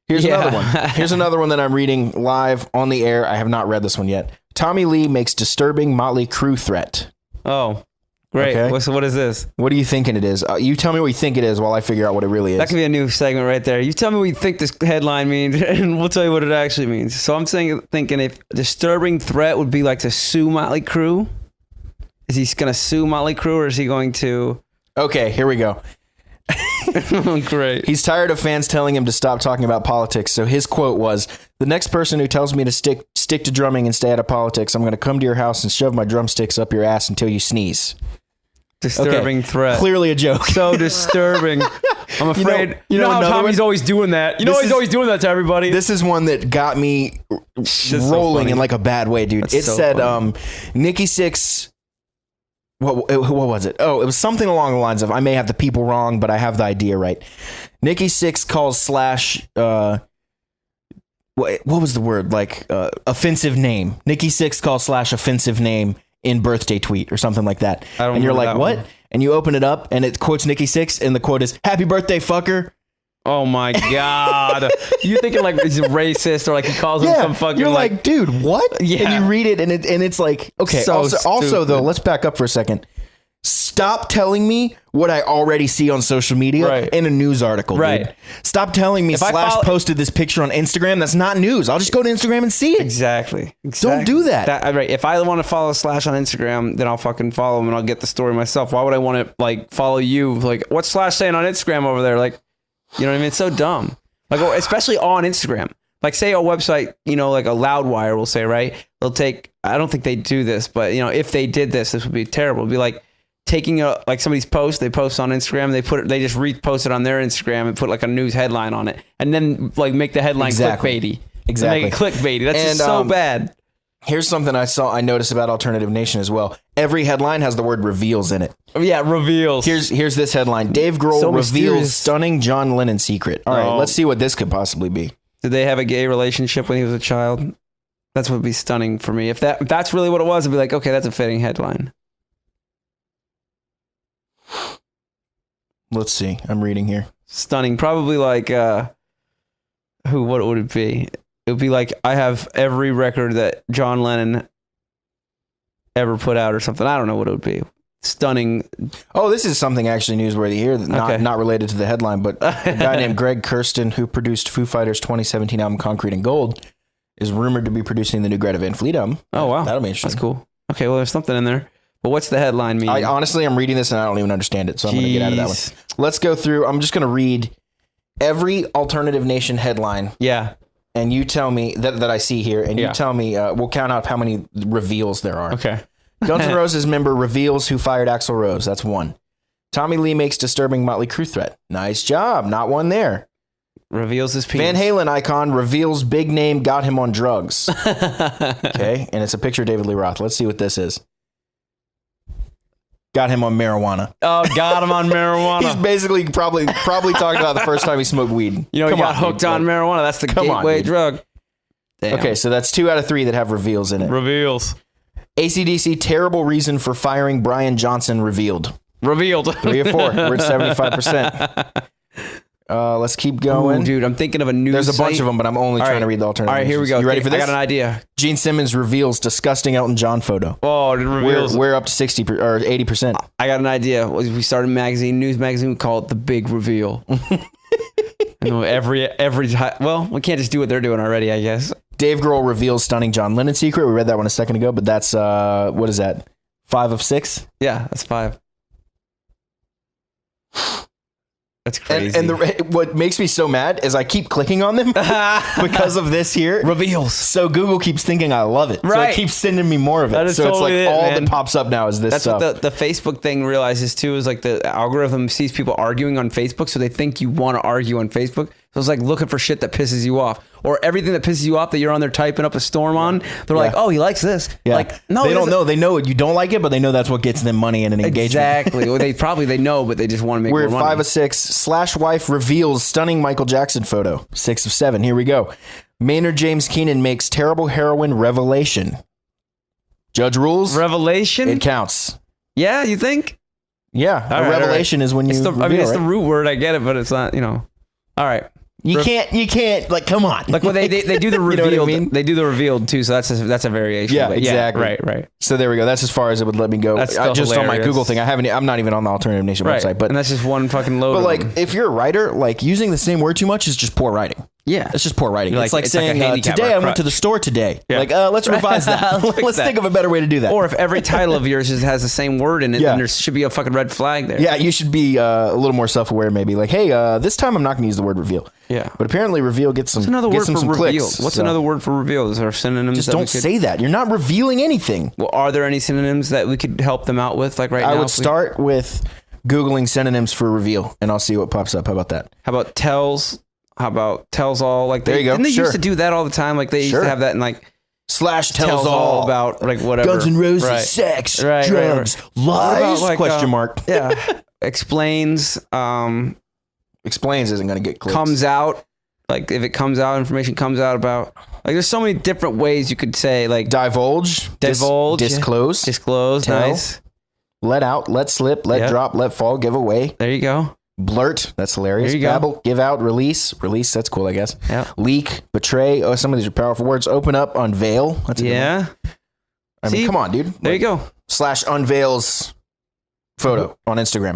here's another one. Here's another one that I'm reading live on the air. I have not read this one yet. Tommy Lee makes disturbing Motley Crue threat. Oh. Great. Okay. So what is this? What are you thinking it is? You tell me what you think it is while I figure out what it really is. That could be a new segment right there. You tell me what you think this headline means, and we'll tell you what it actually means. So I'm thinking if disturbing threat would be like to sue Motley Crue. Is he going to sue Motley Crue, or is he going to... Okay, here we go. Great. He's tired of fans telling him to stop talking about politics. So his quote was, "The next person who tells me to stick to drumming and stay out of politics, I'm going to come to your house and shove my drumsticks up your ass until you sneeze." Disturbing threat. Clearly a joke. So disturbing. I'm afraid. You know how Tommy's always doing that. He's always doing that to everybody. This is one that got me rolling in like a bad way, dude. It said, Nikki Sixx. What was it? Oh, it was something along the lines of, I may have the people wrong, but I have the idea right. Nikki Sixx calls Slash, what was the word? Like, offensive name. Nikki Sixx calls Slash offensive name in birthday tweet or something like that. And you're like, what? One. And you open it up and it quotes Nikki Sixx, and the quote is, "Happy birthday, fucker." Oh my God. You thinking like he's racist, or like he calls him some fucking... You're like, dude, what? Yeah. And you read it and it's like, okay. So also though, let's back up for a second. Stop telling me what I already see on social media in a news article, dude. Stop telling me Slash posted this picture on Instagram. That's not news. I'll just go to Instagram and see it. Exactly. Don't do that. Right. If I want to follow Slash on Instagram, then I'll fucking follow him and I'll get the story myself. Why would I want to like follow you? Like, what's Slash saying on Instagram over there? Like, you know what I mean? It's so dumb. Like, especially on Instagram. Like, say a website, like a Loudwire will say, right? They'll take, I don't think they do this, but if they did this would be terrible. It'd be like taking like somebody's post, they post on Instagram, they just repost it on their Instagram and put like a news headline on it, and then like make the headline clickbaity. Exactly. Make it clickbaity. That's just so bad. Here's something I noticed about Alternative Nation as well. Every headline has the word reveals in it. Yeah, reveals. Here's this headline. Dave Grohl reveals stunning John Lennon secret. All right, let's see what this could possibly be. Did they have a gay relationship when he was a child? That's what would be stunning for me. If that's really what it was, I'd be like, okay, that's a fitting headline. Let's see. I'm reading here. Stunning. Probably like, what would it be? It would be like, I have every record that John Lennon ever put out or something. I don't know what it would be. Stunning. Oh, this is something actually newsworthy here. Not related to the headline, but a guy named Greg Kurstin, who produced Foo Fighters' 2017 album Concrete and Gold, is rumored to be producing the new Greta Van Fleet album. Oh, wow. That'll be interesting. That's cool. Okay, well, there's something in there. But what's the headline mean? Honestly, I'm reading this and I don't even understand it, so I'm going to get out of that one. Let's go through. I'm just going to read every Alternative Nation headline. Yeah. And you tell me that I see here, and you tell me, we'll count out how many reveals there are. Okay. Guns N' Roses member reveals who fired Axl Rose. That's one. Tommy Lee makes disturbing Motley Crue threat. Nice job. Not one there. Reveals his penis. Van Halen icon reveals big name got him on drugs. Okay. And it's a picture of David Lee Roth. Let's see what this is. Got him on marijuana. Oh, got him on marijuana. He's basically probably talking about the first time he smoked weed. You know, he got hooked on marijuana. That's the gateway drug. Damn. Okay, so that's 2 out of 3 that have reveals in it. Reveals. AC/DC terrible reason for firing Brian Johnson revealed. 3 or 4. We're at 75%. Let's keep going. Ooh, dude, I'm thinking of a news There's a bunch of them, but I'm only trying to read the alternative. All right, here we go. You ready for this? I got an idea. Gene Simmons reveals disgusting Elton John photo. Oh, it reveals. We're up to 60 or 80%. I got an idea. We started a news magazine. We call it The Big Reveal. You know, every time. Well, we can't just do what they're doing already, I guess. Dave Grohl reveals stunning John Lennon secret. We read that one a second ago, but that's, what is that? 5 of 6? Yeah, that's 5. That's crazy. And what makes me so mad is I keep clicking on them because of this here. Reveals. So Google keeps thinking I love it. Right. So it keeps sending me more of it. That is so totally it's like all man. that pops up now is this That's stuff. what the Facebook thing realizes too, is like the algorithm sees people arguing on Facebook, so they think you want to argue on Facebook. So it's like looking for shit that pisses you off, or everything that pisses you off that you're on there typing up a storm on. They're like, oh, he likes this. Yeah. Like, no, they don't know. They know you don't like it, but they know that's what gets them money and an engagement. Exactly. Well, they know, but they just want to make We're more at money. 5 of 6. Slash wife reveals stunning Michael Jackson photo. 6 of 7. Here we go. Maynard James Keenan makes terrible heroin revelation. Judge rules. Revelation? It counts. Yeah, you think? Yeah. All right, revelation is when you. it's the right? root word. I get it, but it's not. All right. You can't. Like, come on. Like when they do the revealed. You know what I mean? They do the revealed too, so that's a variation. Yeah, but exactly. Right. So there we go. That's as far as it would let me go. That's still just on my hilarious. Google thing. I'm not even on the Alternative Nation Right. website, but and that's just one fucking load. But of like, them. if you're a writer, like using the same word too much is just poor writing. Yeah, It's just poor writing. Like- It's like it's like a saying, handicap today or a I went to crutch. the store today. Yeah. Like, let's revise that. Let's that. think of a better way to do that. or if every title of yours has the same word in it, Yeah. then there should be a fucking red flag there. yeah, you should be a little more self-aware maybe. Like, hey, this time I'm not going to use the word reveal. Yeah. But apparently reveal gets some What's another word for some reveal? clicks. What's so another word for reveal? Is there synonyms? Just that we don't could- say that. You're not revealing anything. Well, are there any synonyms that we could help them out with? Like right now, I would if we- start with Googling synonyms for reveal, and I'll see what pops up. How about that? How about tells? How about tells all? Like There you go. Didn't they Sure. used to do that all the time? Like they used Sure. to have that in like Slash tells all about like whatever. Guns N' Roses, Right. sex, Right, drugs, What lies? about, like, Question mark. Yeah. Explains. Explains isn't going to get clicks. Comes out. Like if it comes out, information comes out about. Like there's so many different ways you could say like Divulge, Divulge, disclose, disclose. tell. Nice. let out, let slip, let Yep. drop, let fall, give away. There you go. Blurt, that's hilarious. There you go. Babble, give out, release, that's cool, I guess. Yeah. Leak, betray. Oh, some of these are powerful words. Open up, unveil. That's a good one. Yeah. I mean, See? come on, dude. There you go. Slash unveils photo on Instagram.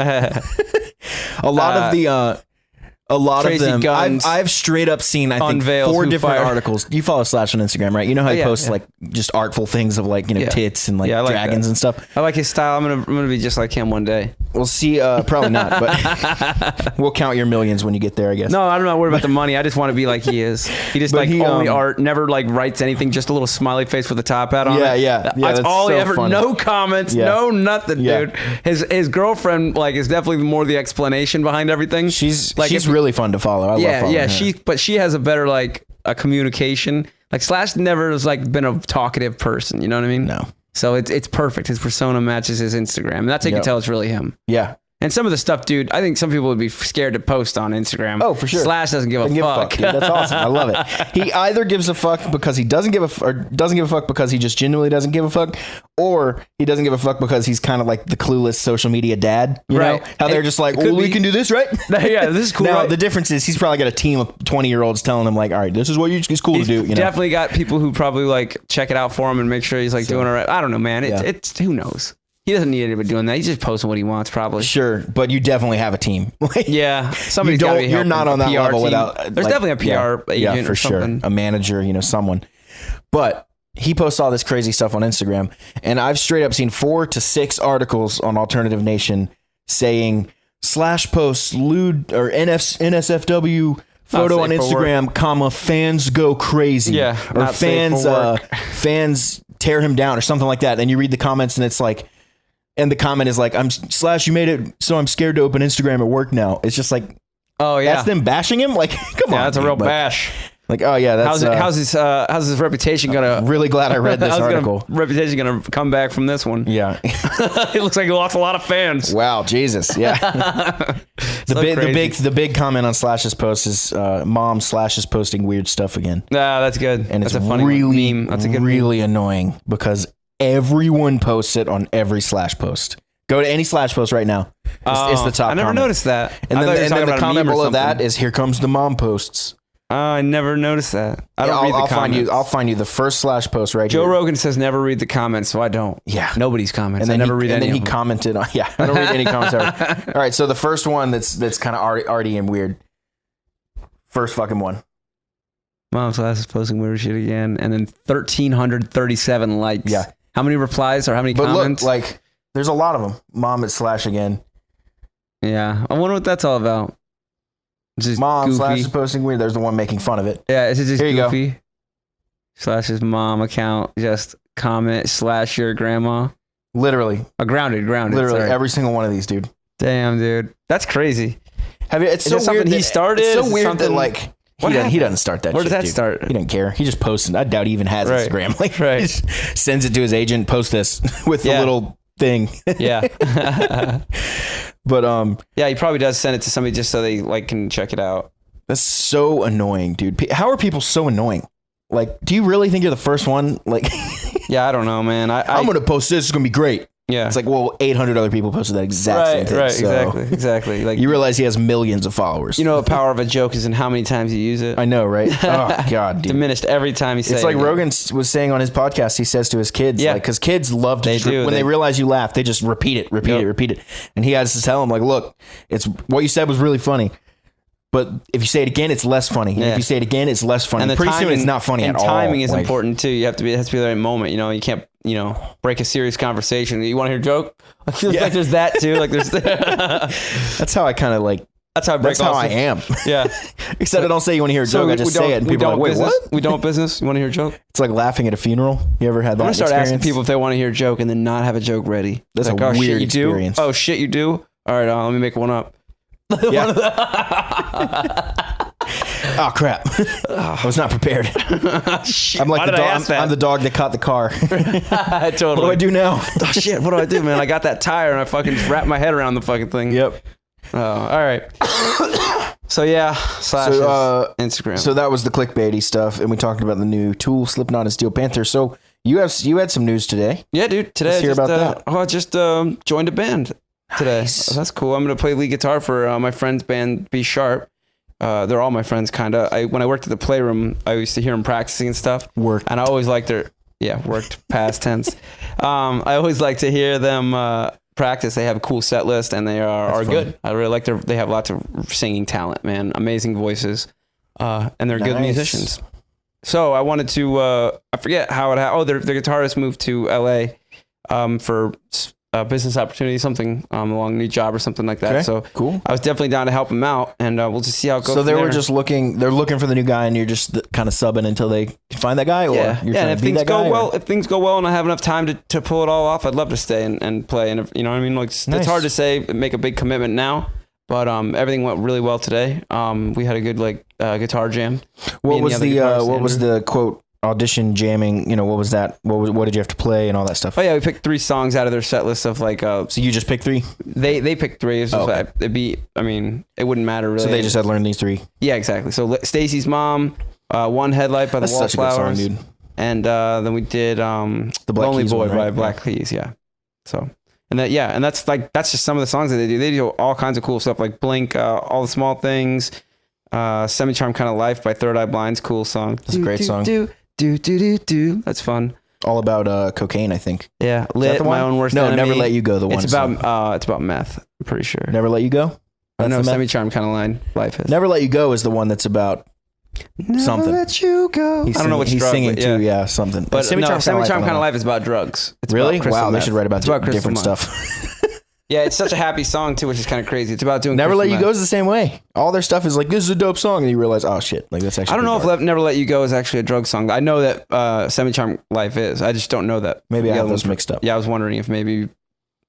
A lot Tracy of them. Guns I've straight up seen, I think, unveils 4 who different fired. articles. You follow Slash on Instagram, right? You know how he Yeah, posts yeah. like just artful things of like, Yeah. tits and like Yeah, I like dragons that. and stuff. I like his style. I'm gonna be just like him one day. We'll see. Probably not, but we'll count your millions when you get there, I guess. No, I'm not worried about the money. I just want to be like he is. He just But like he, only um, art, never like writes anything, just a little smiley face with a top hat on. Yeah, it. yeah. Yeah, That's that's all he so ever. funny. No comments. Yeah. No nothing, Yeah. dude. His girlfriend like is definitely more the explanation behind everything. She's like she's if- really fun to follow. I love following her. She has a better like a communication. Like Slash never has like been a talkative person. You know what I mean? No. So it's perfect. His persona matches his Instagram, and that's how you Yep. can tell it's really him. Yeah. And some of the stuff, dude, I think some people would be scared to post on Instagram. Oh, for sure. Slash doesn't give a fuck. Dude. That's awesome. I love it. He either gives a fuck because he doesn't give a fuck because he just genuinely doesn't give a fuck, or he doesn't give a fuck because he's kind of like the clueless social media dad. You know how they're just like, "Oh, we can do this, right?" Yeah, this is cool. Now right? the difference is he's probably got a team of 20-year-olds telling him like, "All right, this is what it's cool to do." You know? Definitely got people who probably like check it out for him and make sure he's like doing it right. I don't know, man. It's who knows. He doesn't need anybody doing that. He's just posting what he wants, probably. Sure, but you definitely have a team. Yeah, somebody's got to be You're not on that level team. without. There's definitely a PR agent for or sure, something. a manager, someone. But he posts all this crazy stuff on Instagram, and I've straight up seen 4 to 6 articles on Alternative Nation saying Slash posts lewd or NSFW photo on Instagram, comma, fans go crazy. Yeah, or fans tear him down or something like that. And you read the comments and it's like, and the comment is like, Slash, you made it so I'm scared to open Instagram at work now. It's just like, oh yeah, that's them bashing him. Like, come on, that's a real bash. Like, oh yeah, that's how's his reputation gonna? I'm really glad I read this article. Reputation gonna come back from this one? Yeah, it looks like he lost a lot of fans. Wow, Jesus, yeah. the big comment on Slash's post is mom Slash is posting weird stuff again. Nah, that's good. And that's it's a funny really meme. That's a good really annoying because everyone posts it on every Slash post. Go to any Slash post right now. It's the top. I never comment. noticed that. And then the comment below that is here comes the mom posts. I never noticed that. I don't read the comments. I'll find you the first Slash post right here. Joe Rogan says never read the comments, so I don't. Yeah. Nobody's comments. And then I never read any of them. And then he commented on, I don't read any comments ever. All right, so the first one that's kind of arty and weird. First fucking one. Mom Slash is posting weird shit again. And then 1,337 likes. Yeah. How many replies or how many comments? Look, like, there's a lot of them. Mom at Slash again. Yeah. I wonder what that's all about. Just mom goofy. Slash is posting weird. There's the one making fun of it. Yeah, is it just here goofy? You go. Slash's mom account, just comment Slash your grandma. Literally. Grounded. Literally every single one of these, dude. Damn, dude. That's crazy. It's so weird he started. It's so weird that like he doesn't start that. Where shit, does that dude. start? He doesn't care. He just posts it. I doubt he even has Instagram. Like, right. He just sends it to his agent. Post this with the little thing. Yeah. But yeah, he probably does send it to somebody just so they like can check it out. That's so annoying, dude. How are people so annoying? Like, do you really think you're the first one? Like, yeah, I don't know, man. I'm gonna post this. It's gonna be great. Yeah, it's like, well, 800 other people posted that exact same thing. Right, so exactly. Like, you realize he has millions of followers. You know, the power of a joke is in how many times you use it. I know, right? Oh God, dude. Diminished every time he says. It's like Rogan was saying on his podcast. He says to his kids, because kids love to when they realize you laugh, they just repeat it. And he has to tell them, like, look, it's what you said was really funny. But if you say it again, it's less funny. And if you say it again, it's less funny. And pretty soon, it's not funny at all. Timing is important too. It has to be the right moment. You know, you can't, break a serious conversation. You want to hear a joke? I feel like there's that too. Like there's. That's how I kind of like. That's how I am. Yeah. Except I don't say you want to hear a joke. I just say it, and people are like, "Wait, what? We don't business. You want to hear a joke?" It's like laughing at a funeral. You ever had that? I'm gonna start asking people if they want to hear a joke and then not have a joke ready. That's like, a weird experience. Oh shit, you do? All right, let me make one up. Yeah. Oh crap! I was not prepared. I'm like the dog. I'm the dog that caught the car. Totally. What do I do now? Oh shit! What do I do, man? I got that tire and I fucking wrapped my head around the fucking thing. Yep. Oh, all right. So yeah, Slash Instagram. So that was the clickbaity stuff, and we talked about the new Tool, Slipknot, and Steel Panther. So you had some news today. Yeah, dude. Today, let's hear about that. Oh, I just joined a band today. Nice. That's cool. I'm gonna play lead guitar for my friend's band, B Sharp. They're all my friends, kind of. When I worked at the Playroom, I used to hear them practicing and stuff. Worked. And I always liked worked past tense. I always like to hear them practice. They have a cool set list and they are good. I really like they have lots of singing talent, man. Amazing voices. And they're good musicians. So I wanted to, I forget how it happened. The guitarist moved to LA for business opportunity, something along a new job or something like that. Okay, so cool. I was definitely down to help him out, and we'll just see how it goes. So they're looking for the new guy, and you're just kind of subbing until they can find that guy, or you're and if things go well, if things go well, and I have enough time to pull it all off, I'd love to stay and play. And you know what I mean? Like nice. It's hard to say, make a big commitment now, but everything went really well today. We had a good guitar jam. What was the quote? audition jamming, what was that? What did you have to play and all that stuff? Oh yeah, we picked 3 songs out of their set list of like. So you just picked 3? They picked 3. It was just okay. it wouldn't matter really. So they just had learned these 3. Yeah, exactly. So Stacy's Mom, One Headlight by the That's such a good Wallflowers, song, dude. And then we did The Black Lonely Keys Boy one, right? by Black Keys. Yeah. So. And that's just some of the songs that they do. They do all kinds of cool stuff like Blink, All the Small Things, Semi-Charmed Kind of Life by Third Eye Blind's cool song. That's a great song. That's fun. All about cocaine, I think. Yeah, Is that Lit, the My one? Own Worst No, Enemy. Never Let You Go. The one. It's about meth. I'm pretty sure. Never Let You Go. I That's know the meth? Semi-Charmed Kind of Life is. Never Let You Go is the one that's about something. Never let you go. I don't know which he's drug, singing but yeah. too. Yeah, something. But Semi-Charmed Kinda Kind of Life, Life is about drugs. It's really? about crystal Wow, they meth. should write about It's crystal different meth. stuff. Yeah, it's such a happy song too, which is kind of crazy. It's about doing Never Let crystal You meth. Go is the same way. All their stuff is like, this is a dope song, and you realize, oh shit, like that's actually. I don't know pretty if Never Let You Go is actually a drug song. I know that Semi-Charmed Life is. I just don't know that. Maybe I the have other those one- mixed up. Yeah, I was wondering if maybe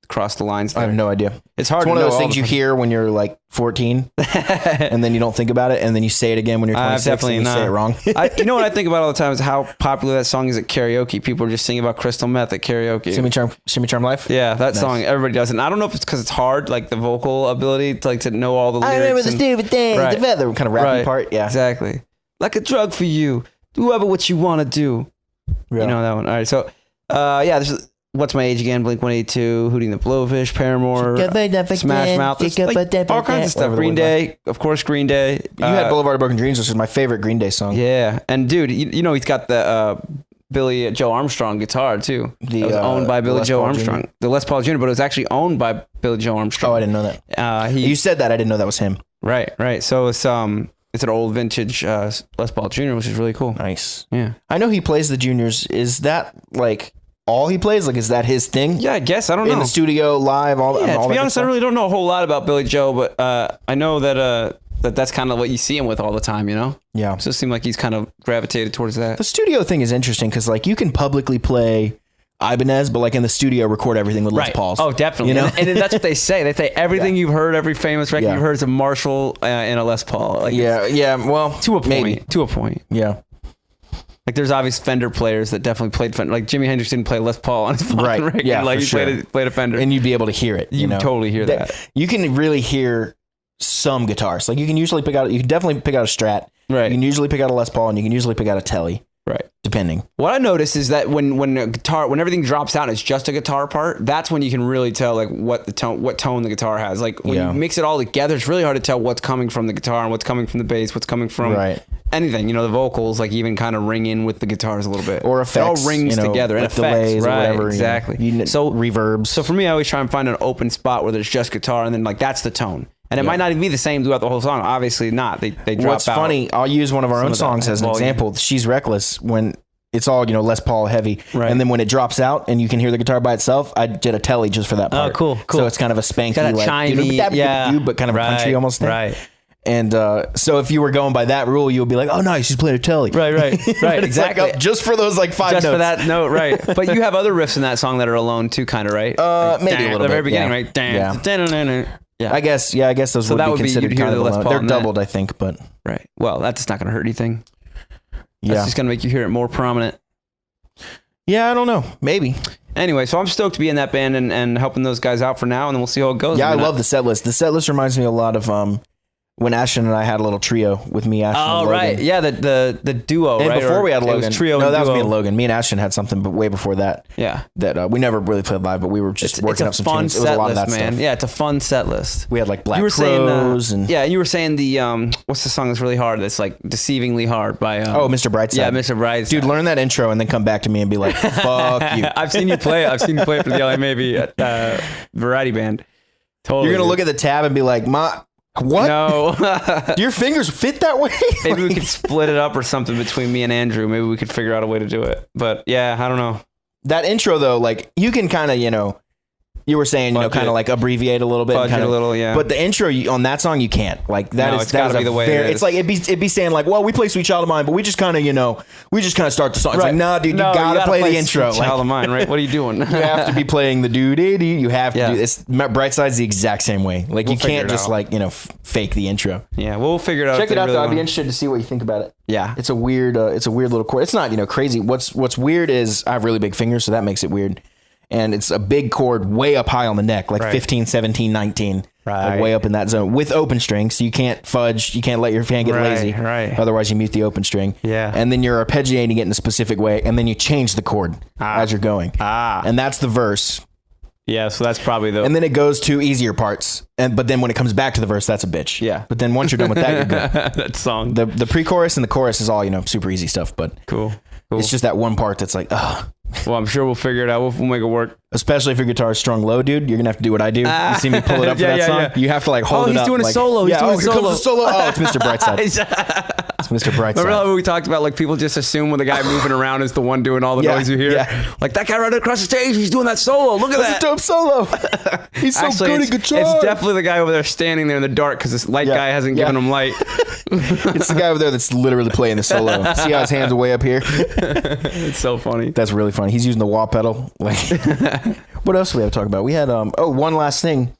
crossed the lines I there. have no idea. It's hard It's one to of know those all things the you hear when you're like 14, and then you don't think about it, and then you say it again when you're 26, definitely and you say not. it wrong. You know what I think about all the time is how popular that song is at karaoke. People are just singing about crystal meth at karaoke. Semi-Charmed Life. Yeah, that Nice. song everybody does, and I don't know if it's because it's hard, like the vocal ability to know all the lyrics. I remember the and- stupid thing, Right. the feather kind of rappy Right. part. Yeah, Exactly. Like a drug for you. Do whatever what you want to do. Yeah. You know that one. All right. So, there's What's My Age Again, Blink 182, Hootie and the Blowfish, Paramore, Smash Mouth, it's like all kinds of stuff. Whatever the Green word Day, of course, Green Day. You had Boulevard of Broken Dreams, which is my favorite Green Day song. Yeah, and dude, you know he's got the Billy Joe Armstrong guitar too. The, That was owned by Billy Les Joe Paul Armstrong, Jr. the Les Paul Jr., but it was actually owned by Billy Joe Armstrong. Oh, I didn't know that. He You said that. I didn't know that was him. right. So it's an old vintage Les Paul Jr., which is really cool. Nice. Yeah. I know he plays the juniors. Is that like all he plays? Like, is that his thing? Yeah, I guess. I don't know. In the studio, live, all Yeah, all to be that honest, I stuff? really don't know a whole lot about Billy Joe, but I know that that's kind of what you see him with all the time, you know? Yeah. So it seemed like he's kind of gravitated towards that. The studio thing is interesting because, like, you can publicly play Ibanez, but, like, in the studio, record everything with Les Pauls. Oh, definitely. You know? And then that's what they say. They say everything you've heard, every famous record Yeah. you've heard is a Marshall and a Les Paul. Like, Yeah. Well, to a point. maybe. To a point. Yeah. Like there's obvious Fender players that definitely played Fender. Like Jimi Hendrix didn't play Les Paul on his fucking Right. record. Yeah, like for he sure. played a Fender. And you'd be able to hear it. You know? totally hear that. You can really hear some guitars. Like, you can definitely pick out a Strat. Right. You can usually pick out a Les Paul, and you can usually pick out a Telly. Right. Depending. What I notice is that when everything drops out and it's just a guitar part, that's when you can really tell like what tone the guitar has. Like when Yeah. you mix it all together, it's really hard to tell what's coming from the guitar and what's coming from the bass, what's coming from Right. anything. You know, the vocals like even kind of ring in with the guitars a little bit. Or It effects. all rings together and like effects, delays right? or whatever. Exactly. So reverbs. So for me, I always try and find an open spot where there's just guitar and then like that's the tone. And it might not even be the same throughout the whole song. Obviously not. They drop What's out. funny, I'll use one of our some own of that songs as an volume. example. She's Reckless, when it's all, Les Paul heavy. Right. And then when it drops out and you can hear the guitar by itself, I did a Telly just for that part. cool. So it's kind of a spanky, Got a like, chimey, but kind of a country almost thing. Right. And so if you were going by that rule, you'll be like, oh, nice, she's playing a Telly. Right. It's Exactly. like, oh, just for those like 5 Just notes. for that note, right? But you have other riffs in that song that are alone too, kind of, right? Maybe a little the very bit, beginning, yeah. right? Yeah. Yeah. I guess those So would that be would be- considered you'd hear kind of the Les alone. Paul They're in that. doubled, I think, but Right. Well, that's not going to hurt anything. yeah. That's just going to make you hear it more prominent. Yeah, I don't know. Maybe. Anyway, so I'm stoked to be in that band and helping those guys out for now, and then we'll see how it goes. Yeah, I love the set list. The set list reminds me a lot of when Ashton and I had a little trio with me, Ashton, and Oh, Logan. right. Yeah, the duo, And right? before Or we had Logan, it was trio no, and that was duo. me and Logan. Me and Ashton had something, but way before that. Yeah. That we never really played live, but we were just working it's up a some fun tunes. It was a set lot of list, that man. stuff. Yeah, it's a fun set list. We had like Black You were Crows saying, and yeah, and you were saying the what's the song that's really hard? That's like deceivingly hard by Mr. Brightside. Yeah, Mr. Brightside. Dude, learn that intro and then come back to me and be like, "Fuck you." I've seen you play it for the LA Maybe at Variety Band. Totally. You're gonna look at the tab and be like, what? No. Do your fingers fit that way?" Maybe we could split it up or something between me and Andrew. Maybe we could figure out a way to do it. But yeah, I don't know. That intro though, like you can kind of, You were saying, kind of like abbreviate a little bit, fudge it a little, yeah. But the intro on that song, you can't. Like No, it's gotta be the way it is. It's like it'd be saying like, well, we play Sweet Child of Mine, but we just kind of start the song. It's like, nah, dude, you gotta play the intro. Sweet Child of Mine, right? What are you doing? You have to be playing the doo-dee-dee. You have to do it's Brightside's the exact same way. Like you can't just fake the intro. Yeah, we'll figure it out. Check it out though. I'd be interested to see what you think about it. Yeah. It's a weird little chord. It's not, crazy. What's weird is I have really big fingers, so that makes it weird. And it's a big chord way up high on the neck, like 15, 17, 19, like way up in that zone with open string. So you can't fudge, you can't let your fan get lazy. Right. Otherwise you mute the open string. Yeah. And then you're arpeggiating it in a specific way, and then you change the chord as you're going. And that's the verse. Yeah, so that's probably and then it goes to easier parts, but then when it comes back to the verse, that's a bitch. Yeah. But then once you're done with that, you're good. That song. The pre-chorus and the chorus is all super easy stuff, but cool. It's just that one part that's like, ugh. Well, I'm sure we'll figure it out. We'll make it work. Especially if your guitar is strung low, dude. You're gonna have to do what I do. You see me pull it up for that song. Yeah. You have to hold it up. He's doing a solo. Here comes the solo. Oh, it's Mr. Brightside. It's Mr. Brightside. Remember how we talked about like people just assume when the guy moving around is the one doing all the noise you hear? Yeah. Like that guy running across the stage, he's doing that solo. Look at that. That's a dope solo. He's so good at guitar. It's definitely the guy over there standing there in the dark because this light guy hasn't given him light. It's the guy over there that's literally playing the solo. See how his hands are way up here? It's so funny. That's really funny. He's using the wah pedal. Like, what else do we have to talk about? We had one last thing.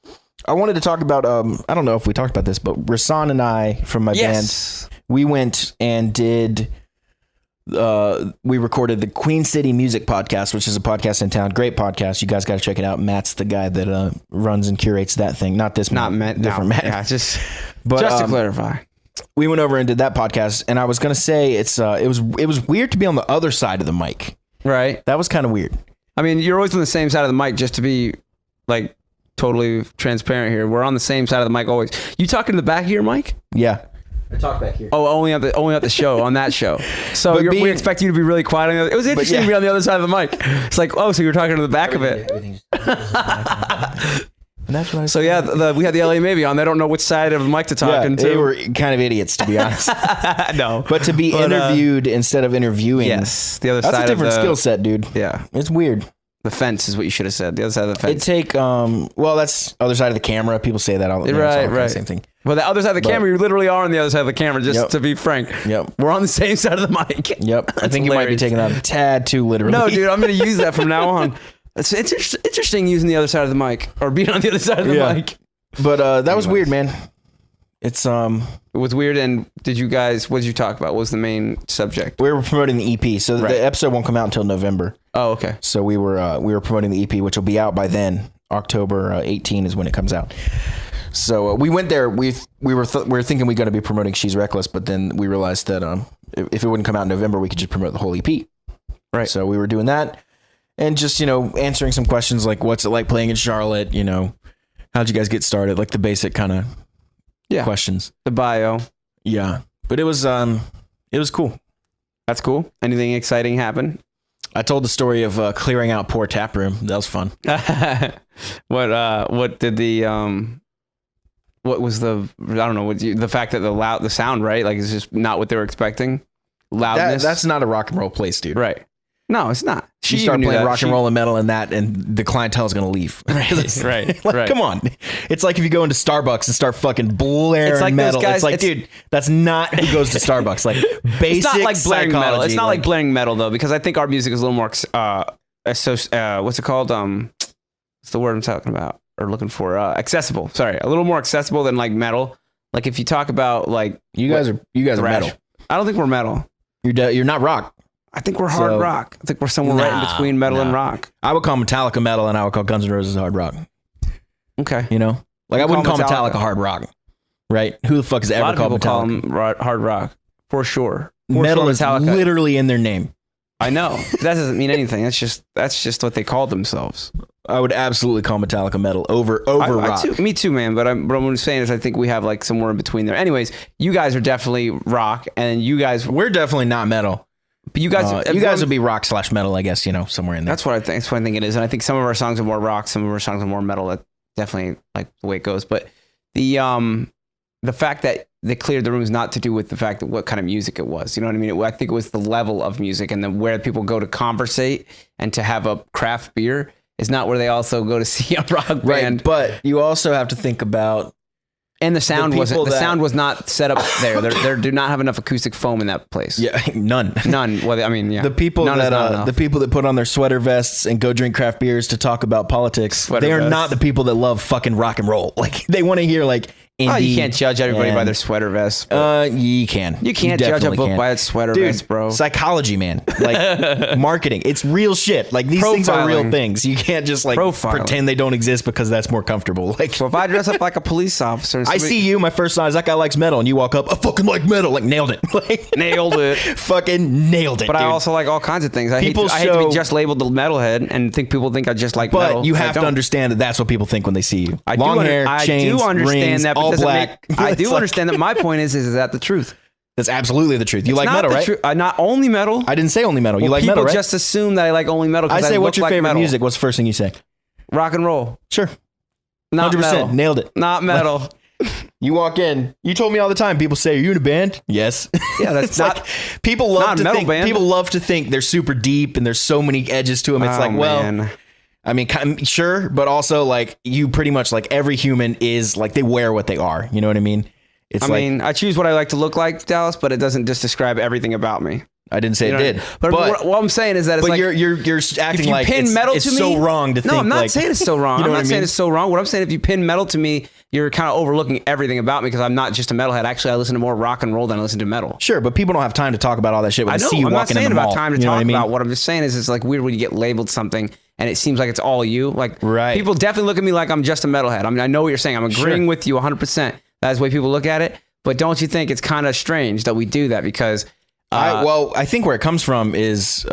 I wanted to talk about I don't know if we talked about this, but Rasan and I from my band, we went and did we recorded the Queen City Music Podcast, which is a podcast in town. Great podcast. You guys got to check it out. Matt's the guy that runs and curates that thing. Not this Matt. Different Matt. Yeah, just to clarify. We went over and did that podcast, and I was gonna say it was weird to be on the other side of the mic. Right. That was kind of weird. I mean, you're always on the same side of the mic, just to be like totally transparent here. We're on the same side of the mic always. You talking to the back of your mic? Yeah. I talk back here. Oh, only at the show, on that show. So we expect you to be really quiet on the other. It was interesting to be on the other side of the mic. It's like, oh, so you're talking to the back of it. And that's what I so we had the LA Maybe on. They don't know which side of the mic to talk into. They were kind of idiots, to be honest. No, but to be interviewed instead of interviewing, yes, the other side. That's a different skill set, dude. Yeah, it's weird. The fence is what you should have said. The other side of the fence. That's other side of the camera. People say that all the time. Right. Same thing. Well, the other side of the camera, you literally are on the other side of the camera. Just to be frank. Yep. We're on the same side of the mic. Yep. I think you might be taking that a tad too literally. No, dude, I'm going to use that from now on. It's interesting using the other side of the mic or being on the other side of the mic. But that was weird, man. It was weird. And what did you talk about? What was the main subject? We were promoting the EP. So the episode won't come out until November. Oh, okay. So we were promoting the EP, which will be out by then. October 18 is when it comes out. So we went there. We were thinking we were going to be promoting She's Reckless, but then we realized that if it wouldn't come out in November, we could just promote the whole EP. Right. So we were doing that. And just, answering some questions like, what's it like playing in Charlotte? How'd you guys get started? Like the basic kind of questions. The bio. Yeah. But it was cool. That's cool. Anything exciting happen? I told the story of clearing out Poor Tap Room. That was fun. What did the, what was the, I don't know, the fact that the sound, right? Like it's just not what they were expecting. Loudness. That's not a rock and roll place, dude. Right. No, it's not. You start playing rock and roll and metal and that, and the clientele is going to leave. Right. Come on. It's like if you go into Starbucks and start fucking blaring metal. It's like, dude, that's not who goes to Starbucks. Like basic it's not like blaring metal. It's not like blaring metal though, because I think our music is a little more what's it called? What's the word I'm talking about or looking for? Accessible. Sorry, a little more accessible than like metal. Like if you talk about like you guys are metal. I don't think we're metal. You're not rock. I think we're hard rock. I think we're somewhere right in between metal and rock. I would call Metallica metal, and I would call Guns N' Roses hard rock. Okay. Like I wouldn't call Metallica hard rock, right? Who the fuck has ever called Metallica? Call them hard rock for sure. Metal is literally in their name. I know. That doesn't mean anything. That's just what they call themselves. I would absolutely call Metallica metal over rock. Me too, man. But what I'm saying is I think we have like somewhere in between there. Anyways, you guys are definitely rock, and we're definitely not metal. But you guys would be rock / metal, I guess, somewhere in there. That's what I think. That's what I think it is. And I think some of our songs are more rock, some of our songs are more metal. That's definitely like the way it goes. But the fact that they cleared the room is not to do with the fact that what kind of music it was. You know what I mean? I think it was the level of music and then where people go to conversate and to have a craft beer is not where they also go to see a rock band. Right, but you also have to think about And the sound The wasn't. people The that- sound was not set up there. There do not have enough acoustic foam in that place. none. None. Well, I mean, yeah. The people None is not that enough. the people that put on their sweater vests and go drink craft beers to talk about politics, Sweater they are vests. not the people that love fucking rock and roll. Like they want to hear like indie. Oh, you can't judge everybody by and- their sweater vests. but You can. you can't judge a definitely book can. by its sweater Dude, vest, bro. Psychology, man. Like marketing. It's real shit. Like these things are real Profiling. things. You can't just like Profiling. pretend they don't exist because that's more comfortable. Like So if I dress up like a police officer, and I somebody- see you, my first thought is that guy likes metal, and you walk up, I fucking like metal. Like nailed it. Like nailed it. fucking nailed it. But I dude. also like all kinds of things. I hate People to be show- just labeled the metalhead and think people think I just like metal. But you 'cause I have to don't. understand that that's what people think when they see you. I Long do, hair, I chains, do understand rings, that, but all doesn't black. Make, I It's do like- understand that. My point is that the truth? That's absolutely the truth. You like Not metal, the right? truth. Not only metal. I didn't say only metal. You Well, like people metal, right? just assume that I like only metal. I Because say, look what's your like favorite metal. music? What's the first thing you say? Rock and roll. Sure. Not 100%. metal. Nailed it. Not metal. You walk in. You told me all the time. People say, "Are you in a band?" Yes. Yeah, that's It's not. like people love not a to metal think. band. People love to think they're super deep and there's so many edges to them. It's Oh, like, well, man. I mean, sure, but also like you pretty much like every human is like they wear what they are. You know what I mean? It's I like mean, I choose what I like to look like, Dallas, but it doesn't just describe everything about me. I didn't say You it know did, what I mean? But what I'm saying is that it's but like you're acting if you like pin metal it's to so me, wrong to think. No, I'm not like, saying it's so wrong. You know I'm what not I saying mean? it's so wrong. What I'm saying, if you pin metal to me, you're kind of overlooking everything about me because I'm not just a metalhead. Actually, I listen to more rock and roll than I listen to metal. Sure, but people don't have time to talk about all that shit when I they know. see you I'm not walking in saying the about mall. time to You know talk what I mean? about. What I'm just saying is it's like weird when you get labeled something and it seems like it's all you. Like Right. people definitely look at me like I'm just a metalhead. I mean, I know what you're saying. I'm agreeing with you 100%. That's the way people look at it. But don't you think it's kind of strange that we do that? Because I think where it comes from is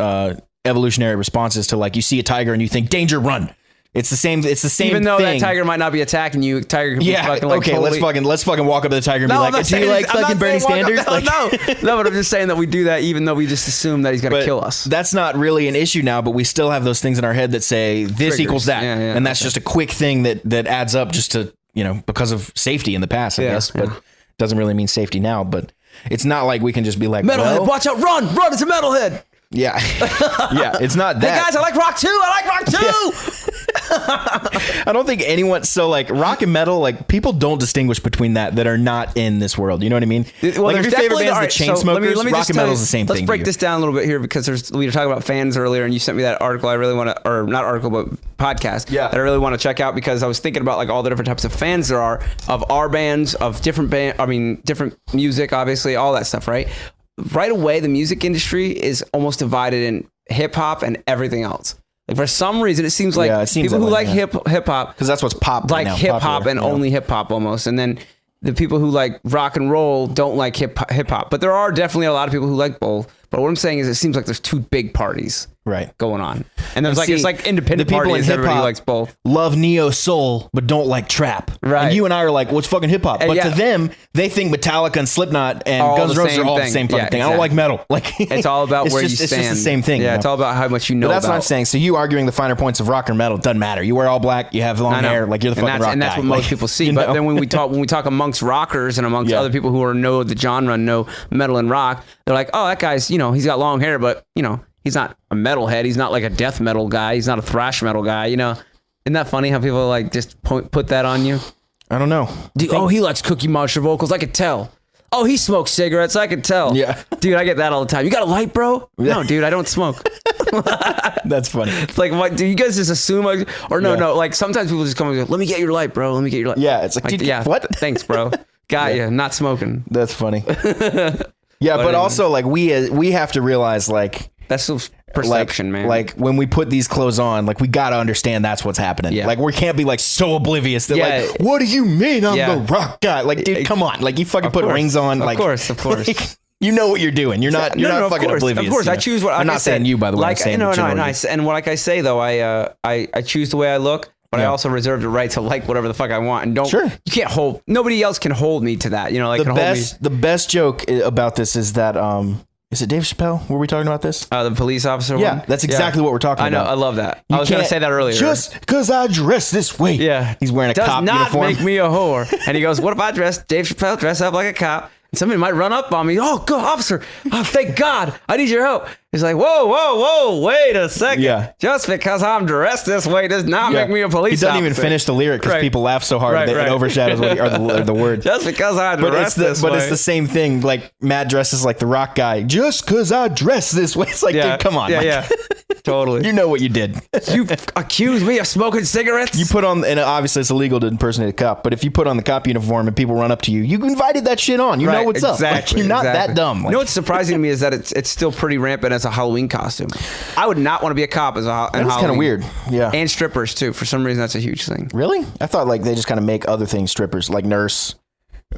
evolutionary responses to like you see a tiger and you think danger, run. It's the same. It's the same. even though thing. that tiger might not be attacking you, tiger could be Yeah. fucking like Okay. totally, Let's fucking walk up to the tiger and be I'm like, not "Do saying you like I'm not fucking Bernie saying walk Sanders?" up- Like, no, but I'm just saying that we do that even though we just assume that he's going to but kill us. That's not really an issue now, but we still have those things in our head that say this Triggers. equals that, Yeah, yeah, and that's okay. just a quick thing that adds up just to because of safety in the past, I Yeah, guess, yeah. but doesn't really mean safety now. But it's not like we can just be like, Metalhead, well, watch out, run, it's a metalhead. yeah, yeah, it's not Hey that. guys, I like rock too. I like rock too. I don't think anyone. So like rock and metal, like people don't distinguish between that are not in this world. You know what I mean? Well, like if there's your favorite definitely- band's all the right, so let me Chainsmokers, just rock and tell metal you- is the same Let's thing. break to this down a little bit here because we were talking about fans earlier, and you sent me that article. I really want to, or not article, but podcast. Yeah. That I really want to check out because I was thinking about like all the different types of fans there are of our bands, of different different music, obviously, all that stuff. Right away, the music industry is almost divided in hip hop and everything else. Like for some reason, it seems like Yeah, it seems people that who way, like yeah. hip hop because that's what's pop. like right now, hip hop popular, and you know? only hip hop almost, and then the people who like rock and roll don't like hip hop. But there are definitely a lot of people who like both. But what I'm saying is, it seems like there's two big parties right going on, and there's see, it's like independent the people parties. in Everybody hip-hop likes both. love neo soul but don't like trap. Right. And you and I are like, what's fucking hip hop? But yeah. to them, they think Metallica and Slipknot and All Guns N' the Roses are same all the thing. same fucking Yeah, thing. I don't like metal. Like It's all about it's where just, you stand. It's just the same thing. Yeah, you know? it's all about how much you know. But that's about. what I'm saying. So you arguing the finer points of rock or metal doesn't matter. You wear all black. You have long I know. hair. Like you're the fucking rock and that's guy. what most Like, people see. you But know? then when we talk amongst rockers and amongst Yeah. other people who know the genre, know metal and rock, they're like, oh, that guy's he's got long hair, but he's not a metalhead. He's not like a death metal guy. He's not a thrash metal guy. Isn't that funny how people like just put that on you? I don't know. Dude, he likes Cookie Monster vocals. I could tell. Oh, he smokes cigarettes. I could tell. Yeah. Dude, I get that all the time. You got a light, bro? No, dude, I don't smoke. That's funny. It's like, what? Do you guys just assume? No. Like sometimes people just come and go, let me get your light, bro. Let me get your light. Yeah, it's like, dude, yeah. what? Thanks, bro. Got you. Not smoking. That's funny. Yeah, but anyway. also like we have to realize like That's the perception, man. Like when we put these clothes on, like we gotta understand that's what's happening. Yeah. Like we can't be like so oblivious that Yeah. like, what do you mean I'm Yeah. the rock guy? Like, dude, come on. Like you fucking put course. rings on. Of like, course. like, you know what you're doing. You're not. You're not fucking oblivious. Of course, you know? I choose what I'm like not I said, saying you, by the way. Like, I'm saying no, generally. and like I say though, I choose the way I look, but I Yeah. also reserve the right to like whatever the fuck I want, and don't. Sure. You can't hold. Nobody else can hold me to that. Like The best joke about this is that is it Dave Chappelle? Were we talking about this? the police officer. Yeah, one? that's exactly what we're talking I know. about. I love that. You I was gonna can't- say that earlier. Just because I dress this way. Yeah. He's wearing a Does cop not uniform. make me a whore. And he goes, what if I dress Dave Chappelle dress up like a cop? Somebody might run up on me. Oh, good officer. Oh, thank God. I need your help. He's like, whoa, wait a second. Yeah. Just because I'm dressed this way does not make me a police officer. He doesn't even finish the lyric because people laugh so hard that it overshadows the word. Just because I dress this way. But it's the same thing. Like Matt dresses like the rock guy. Just because I dress this way. It's like, dude, come on. Yeah. Totally. You know what you did. You accuse me of smoking cigarettes? You put on, and obviously it's illegal to impersonate a cop, but if you put on the cop uniform and people run up to you, you invited that shit on. You know what's up. Like, you're not that dumb. Like, you know what's surprising to me is that it's still pretty rampant as a Halloween costume. I would not want to be a cop as a Halloween. That's kind of weird. Yeah. And strippers too. For some reason, that's a huge thing. Really? I thought like they just kind of make other things strippers, like nurse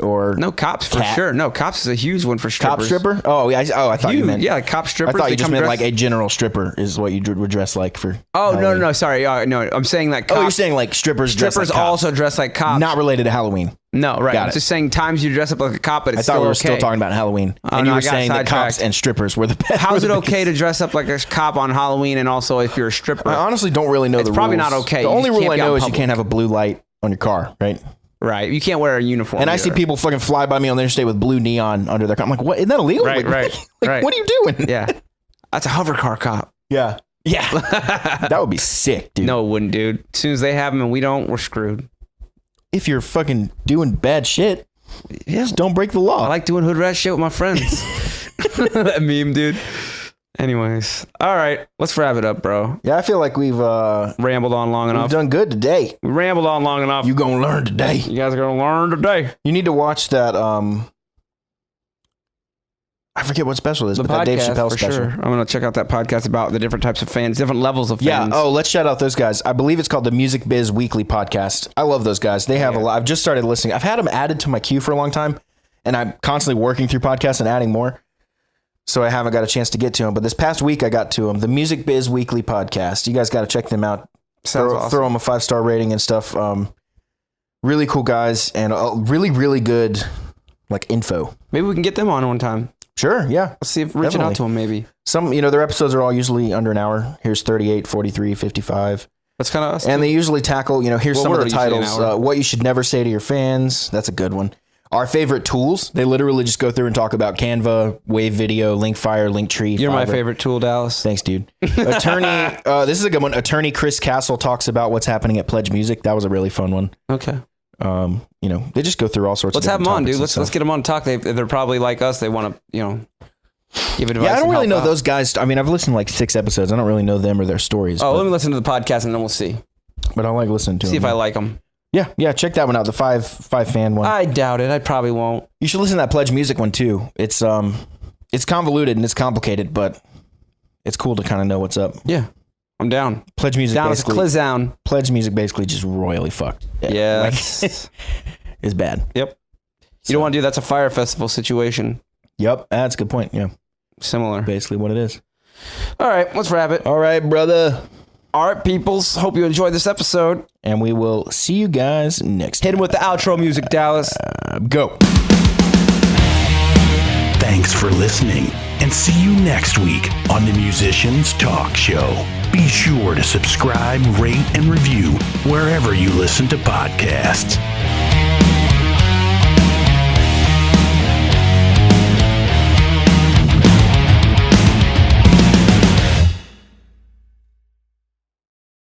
or no cops for sure. No, cops is a huge one for strippers. Cop stripper? Oh, yeah. I thought you meant like cop strippers. I thought you just meant like a general stripper is what you would dress like for. Oh Halloween. No, sorry. No, I'm saying that. You're saying like strippers dress like cops. Also dress like cops. Not related to Halloween. No, right. I'm just saying times you dress up like a cop, but it's still okay. I thought we were still talking about Halloween. And you were saying that cops and strippers were the best. How's it okay to dress up like a cop on Halloween and also if you're a stripper? I honestly don't really know the rules. It's probably not okay. The only rule I know is you can't have a blue light on your car, right? Right. You can't wear a uniform. And I see people fucking fly by me on the interstate with blue neon under their car. I'm like, what? Isn't that illegal? Right. What are you doing? Yeah. That's a hover car cop. Yeah. That would be sick, dude. No, it wouldn't, dude. As soon as they have them and we don't, we're screwed. If you're fucking doing bad shit, just don't break the law. I like doing hood rat shit with my friends. That meme, dude. Anyways, all right, let's wrap it up, bro. Yeah, I feel like we've rambled on long enough. We've done good today. We rambled on long enough. You gonna learn today. You guys are gonna learn today. You need to watch that. I forget what special it is, but that Dave Chappelle special. Sure. I'm gonna check out that podcast about the different types of fans, different levels of fans. Yeah. Oh, let's shout out those guys. I believe it's called the Music Biz Weekly Podcast. I love those guys. They have a lot. I've just started listening. I've had them added to my queue for a long time, and I'm constantly working through podcasts and adding more. So I haven't got a chance to get to them. But this past week I got to them. The Music Biz Weekly Podcast. You guys got to check them out. Awesome. Throw them a 5-star rating and stuff. Really cool guys and really, really good like info. Maybe we can get them on one time. Sure, yeah. Let's see if reaching out to them maybe. Some, their episodes are all usually under an hour. Here's 38, 43, 55. That's kind of us. And they usually tackle, here's some of the titles. What you should never say to your fans. That's a good one. Our favorite tools. They literally just go through and talk about Canva, Wave Video, Linkfire, Linktree. You're my favorite tool, Dallas. Thanks, dude. Attorney, this is a good one. Attorney Chris Castle talks about what's happening at Pledge Music. That was a really fun one. Okay. They just go through all sorts of different topics. Let's have them on, dude. Let's get them on to talk. They're probably like us. They want to, give advice. Yeah, I don't really know those guys. I mean, I've listened to like 6 episodes. I don't really know them or their stories. Oh, let me listen to the podcast and then we'll see. But I like listening to them. See if I like them. Yeah, check that one out. The five fan one. I doubt it. I probably won't. You should listen to that Pledge Music one too. It's convoluted and it's complicated, but it's cool to kind of know what's up. Yeah, I'm down. Pledge Music down basically. Down as a down. Pledge Music basically just royally fucked. Yeah, it's bad. Yep. You don't want to do that's a Fire Festival situation. Yep, that's a good point. Yeah, similar. Basically, what it is. All right, let's wrap it. All right, brother. All right, peoples. Hope you enjoyed this episode. And we will see you guys next time. Hit him with the outro music, Dallas. Go. Thanks for listening, and see you next week on the Musicians Talk Show. Be sure to subscribe, rate, and review wherever you listen to podcasts.